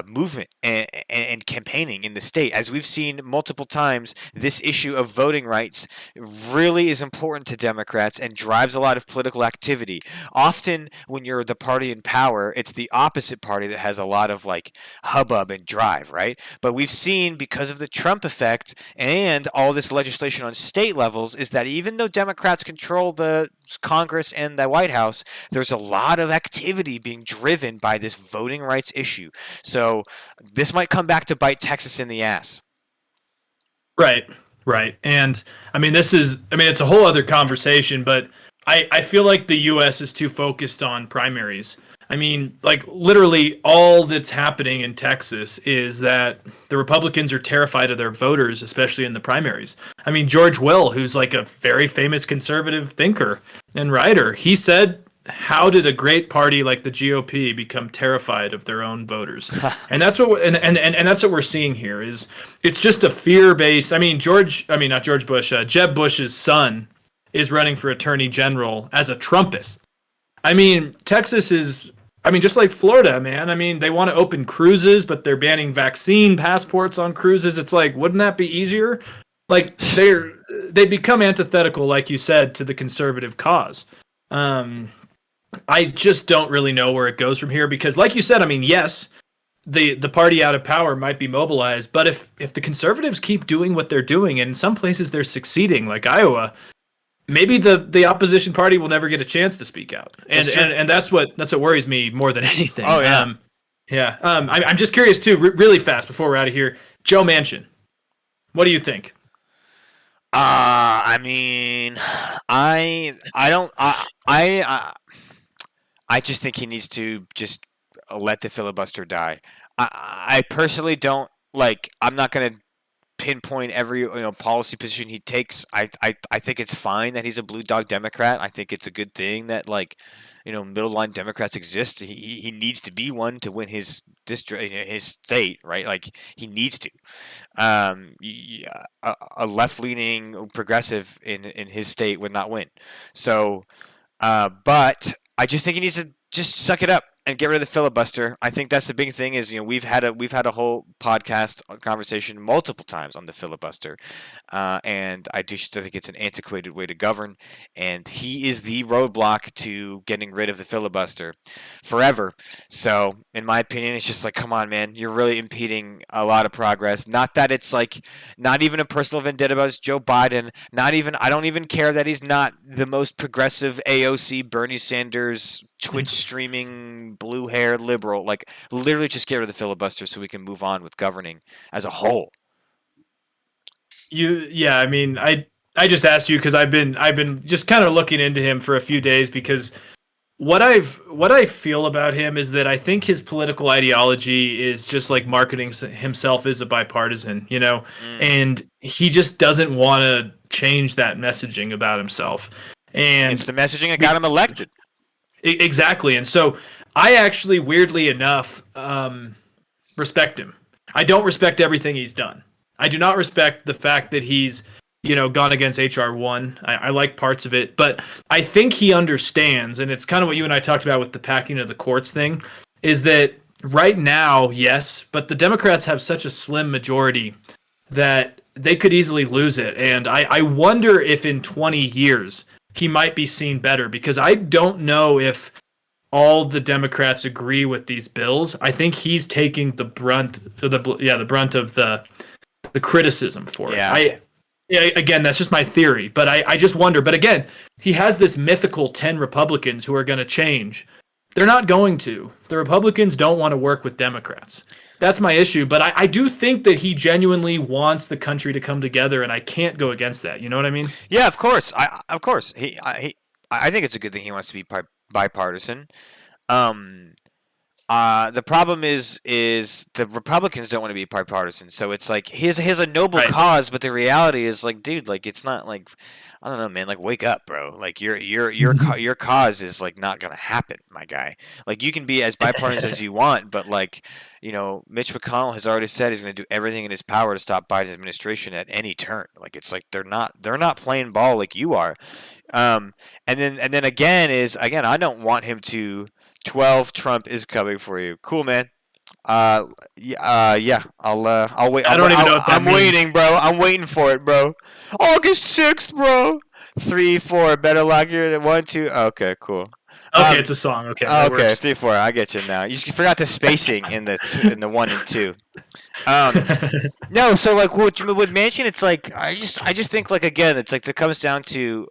movement and campaigning in the state. As we've seen multiple times, this issue of voting rights really is important to Democrats and drives a lot of political activity. Often when you're the party in power, it's the opposite party that has a lot of like hubbub and drive, right? But we've seen, because of the Trump effect and all this legislation on state levels, is that even though Democrats control the Congress and the White House, there's a lot of activity being driven by this voting rights issue. So this might come back to bite Texas in the ass. Right. And it's a whole other conversation, but I feel like the U.S. is too focused on primaries. I mean, like literally all that's happening in Texas is that the Republicans are terrified of their voters, especially in the primaries. I mean, George Will, who's like a very famous conservative thinker and writer, he said how did a great party like the GOP become terrified of their own voters? And that's what and that's what we're seeing here is it's just a fear-based. I mean, not George Bush, Jeb Bush's son is running for attorney general as a Trumpist. I mean, Texas is just like Florida, man. I mean, they want to open cruises, but they're banning vaccine passports on cruises. It's like, wouldn't that be easier? Like they become antithetical, like you said, to the conservative cause. I just don't really know where it goes from here because, like you said, I mean, yes, the party out of power might be mobilized, but if the conservatives keep doing what they're doing, and in some places they're succeeding, like Iowa, maybe the opposition party will never get a chance to speak out, and that's what worries me more than anything. Oh yeah, yeah. I'm just curious too, really fast before we're out of here. Joe Manchin, what do you think? I mean, I just think he needs to just let the filibuster die. I personally don't like. I'm not going to pinpoint every policy position he takes. I think it's fine that he's a blue dog Democrat. I think it's a good thing that middle line Democrats exist. He needs to be one to win his district, his state, right? Like he needs to. A left leaning progressive in his state would not win. So, but I just think he needs to just suck it up and get rid of the filibuster. I think that's the big thing. Is we've had a whole podcast conversation multiple times on the filibuster, and I just think it's an antiquated way to govern. And he is the roadblock to getting rid of the filibuster forever. So, in my opinion, it's just like, come on, man, you're really impeding a lot of progress. Not that it's like not even a personal vendetta about Joe Biden. I don't even care that he's not the most progressive AOC Bernie Sanders Twitch streaming blue hair liberal. Like literally just get rid of the filibuster so we can move on with governing as a whole. I mean, I just asked you because I've been just kind of looking into him for a few days because what I feel about him is that I think his political ideology is just like marketing himself as a bipartisan, and he just doesn't want to change that messaging about himself. And it's the messaging that got him elected. Exactly. And so I actually, weirdly enough, respect him. I don't respect everything he's done. I do not respect the fact that he's, gone against HR 1. I like parts of it, but I think he understands, and it's kind of what you and I talked about with the packing of the courts thing, is that right now, yes, but the Democrats have such a slim majority that they could easily lose it. And I wonder if in 20 years he might be seen better, because I don't know if all the Democrats agree with these bills. I think he's taking the brunt of the criticism for it. Again, that's just my theory, but I just wonder. But again, he has this mythical 10 Republicans who are going to change. They're not going to. The Republicans don't want to work with Democrats. That's my issue. But I do think that he genuinely wants the country to come together, and I can't go against that. You know what I mean? Yeah, of course. Of course. I think it's a good thing he wants to be bipartisan. The problem is the Republicans don't want to be bipartisan. So it's like he has a noble cause, but the reality is like, dude, like it's not like, I don't know, man, like wake up, bro. Like your cause is like not gonna happen, my guy. Like you can be as bipartisan as you want, but like, Mitch McConnell has already said he's gonna do everything in his power to stop Biden's administration at any turn. Like it's like they're not playing ball like you are. And then again, I don't want him to. 12 Trump is coming for you. Cool, man. Yeah. I'll wait. I don't even know what that I'm means. waiting, bro. I'm waiting for it, bro. August 6th, bro. 3, 4. Better luck here than 1, 2. Okay, cool. Okay, it's a song. Okay. Okay, 3, 4. I get you now. You forgot the spacing in the 1 and 2. No. So like with Manchin, it's like I just think like again, it's like it comes down to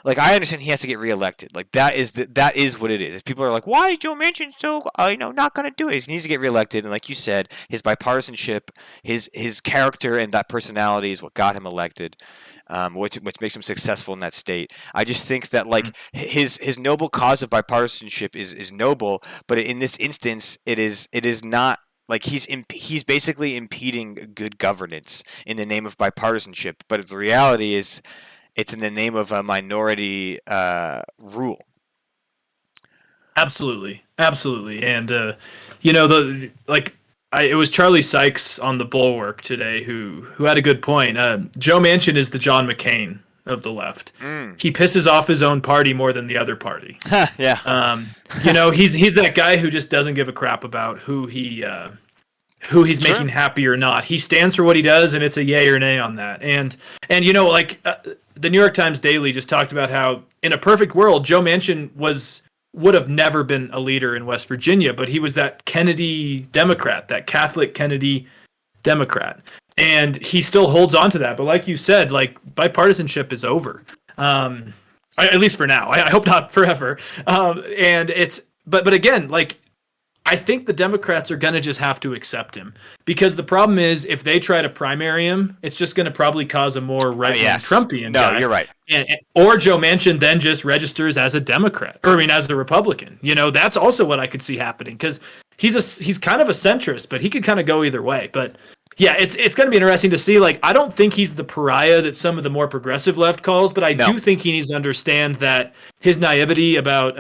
like I understand he has to get reelected. Like that is what it is. If people are like, why is Joe Manchin so not going to do it? He needs to get reelected. And like you said, his bipartisanship, his character, and that personality is what got him elected. Which makes him successful in that state. I just think that like his noble cause of bipartisanship is noble, but in this instance, it is not. Like he's basically impeding good governance in the name of bipartisanship. But the reality is, it's in the name of a minority rule. Absolutely, absolutely, and the like. It was Charlie Sykes on the Bulwark today who had a good point. Joe Manchin is the John McCain of the left. Mm. He pisses off his own party more than the other party. Yeah. He's that guy who just doesn't give a crap about who he's Sure. making happy or not. He stands for what he does, and it's a yay or nay on that. And the New York Times Daily just talked about how in a perfect world, Joe Manchin would have never been a leader in West Virginia, but he was that Kennedy Democrat, that Catholic Kennedy Democrat. And he still holds on to that. But like you said, like bipartisanship is over. At least for now. I hope not forever. And it's but again, like I think the Democrats are going to just have to accept him because the problem is if they try to primary him, it's just going to probably cause a more right-wing Yes. Trumpian No, guy. you're right. Or Joe Manchin then just registers as a Democrat, or I mean, as a Republican. That's also what I could see happening because he's kind of a centrist, but he could kind of go either way. But yeah, it's going to be interesting to see. Like, I don't think he's the pariah that some of the more progressive left calls, but I do think he needs to understand that his naivety about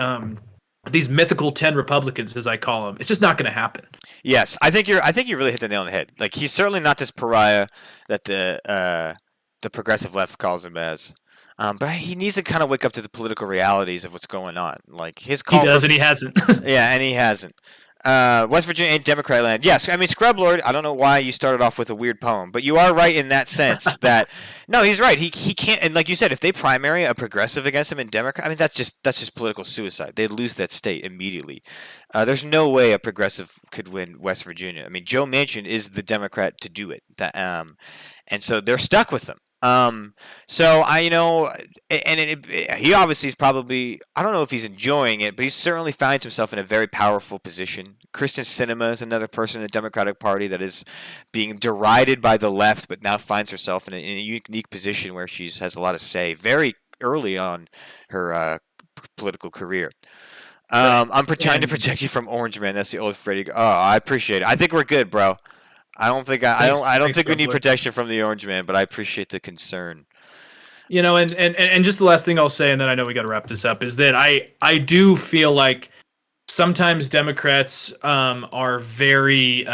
these mythical 10 Republicans, as I call them, it's just not going to happen. Yes, I think you really hit the nail on the head. Like he's certainly not this pariah that the progressive left calls him as. But he needs to kind of wake up to the political realities of what's going on. Like his call he does, and he hasn't. Yeah, and he hasn't. West Virginia ain't Democrat land. Yes, I mean Scrub Lord. I don't know why you started off with a weird poem, but you are right in that sense that no, he's right. He can't. And like you said, if they primary a progressive against him in Democrat, I mean that's just political suicide. They'd lose that state immediately. There's no way a progressive could win West Virginia. I mean Joe Manchin is the Democrat to do it. And so they're stuck with him. So he obviously is probably, I don't know if he's enjoying it, but he certainly finds himself in a very powerful position. Kristen Sinema is another person in the Democratic Party that is being derided by the left, but now finds herself in a unique position where she has a lot of say very early on her political career. I'm trying to protect you from Orange Man. That's the old Freddie. Oh, I appreciate it. I think we're good, bro. I don't think we need protection from the Orange Man, but I appreciate the concern. And just the last thing I'll say, and then I know we got to wrap this up, is that I do feel like sometimes Democrats are very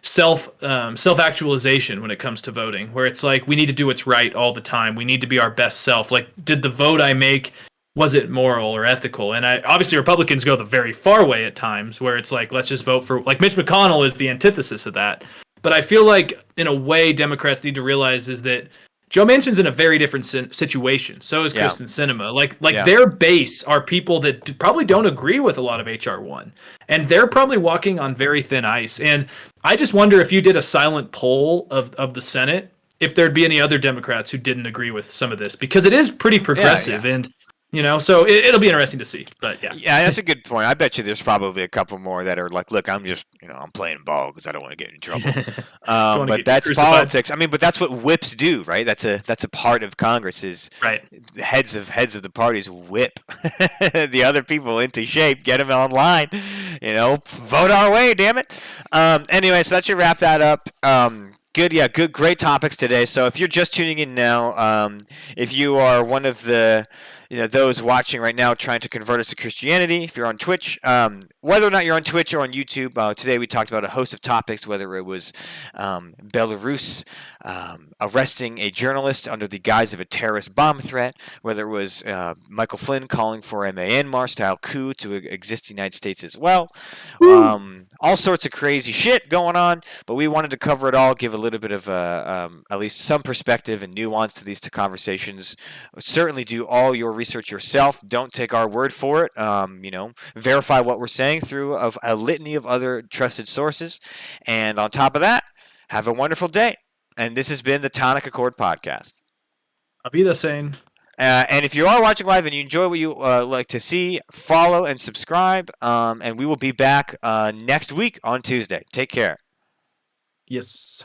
self-actualization when it comes to voting, where it's like we need to do what's right all the time. We need to be our best self. Like, did the vote I make, was it moral or ethical? And obviously Republicans go the very far way at times where it's like, let's just vote for, like Mitch McConnell is the antithesis of that. But I feel like in a way Democrats need to realize is that Joe Manchin's in a very different situation. So is Kristen Sinema. Their base are people that probably don't agree with a lot of HR1. And they're probably walking on very thin ice. And I just wonder if you did a silent poll of the Senate, if there'd be any other Democrats who didn't agree with some of this. Because it is pretty progressive. And so it'll be interesting to see. But yeah, that's a good point. I bet you there's probably a couple more that are like, look, I'm just, I'm playing ball because I don't want to get in trouble. But that's politics. I mean, but that's what whips do, right? That's a part of Congress is right. Heads of the parties whip the other people into shape, get them online. Vote our way, damn it. Anyway, so that should wrap that up. Good, great topics today. So if you're just tuning in now, if you are one of the those watching right now trying to convert us to Christianity, if you're on Twitch, whether or not you're on Twitch or on YouTube, today we talked about a host of topics, whether it was Belarus arresting a journalist under the guise of a terrorist bomb threat, whether it was Michael Flynn calling for a Myanmar-style coup to exist in the United States as well. All sorts of crazy shit going on, but we wanted to cover it all, give a little bit of at least some perspective and nuance to these conversations. Certainly do all your research yourself. Don't take our word for it. Verify what we're saying through a litany of other trusted sources. And on top of that, have a wonderful day. And this has been the Tonic Accord Podcast. I'll be the same. And if you are watching live and you enjoy what you like to see, follow and subscribe. And we will be back next week on Tuesday. Take care. Yes.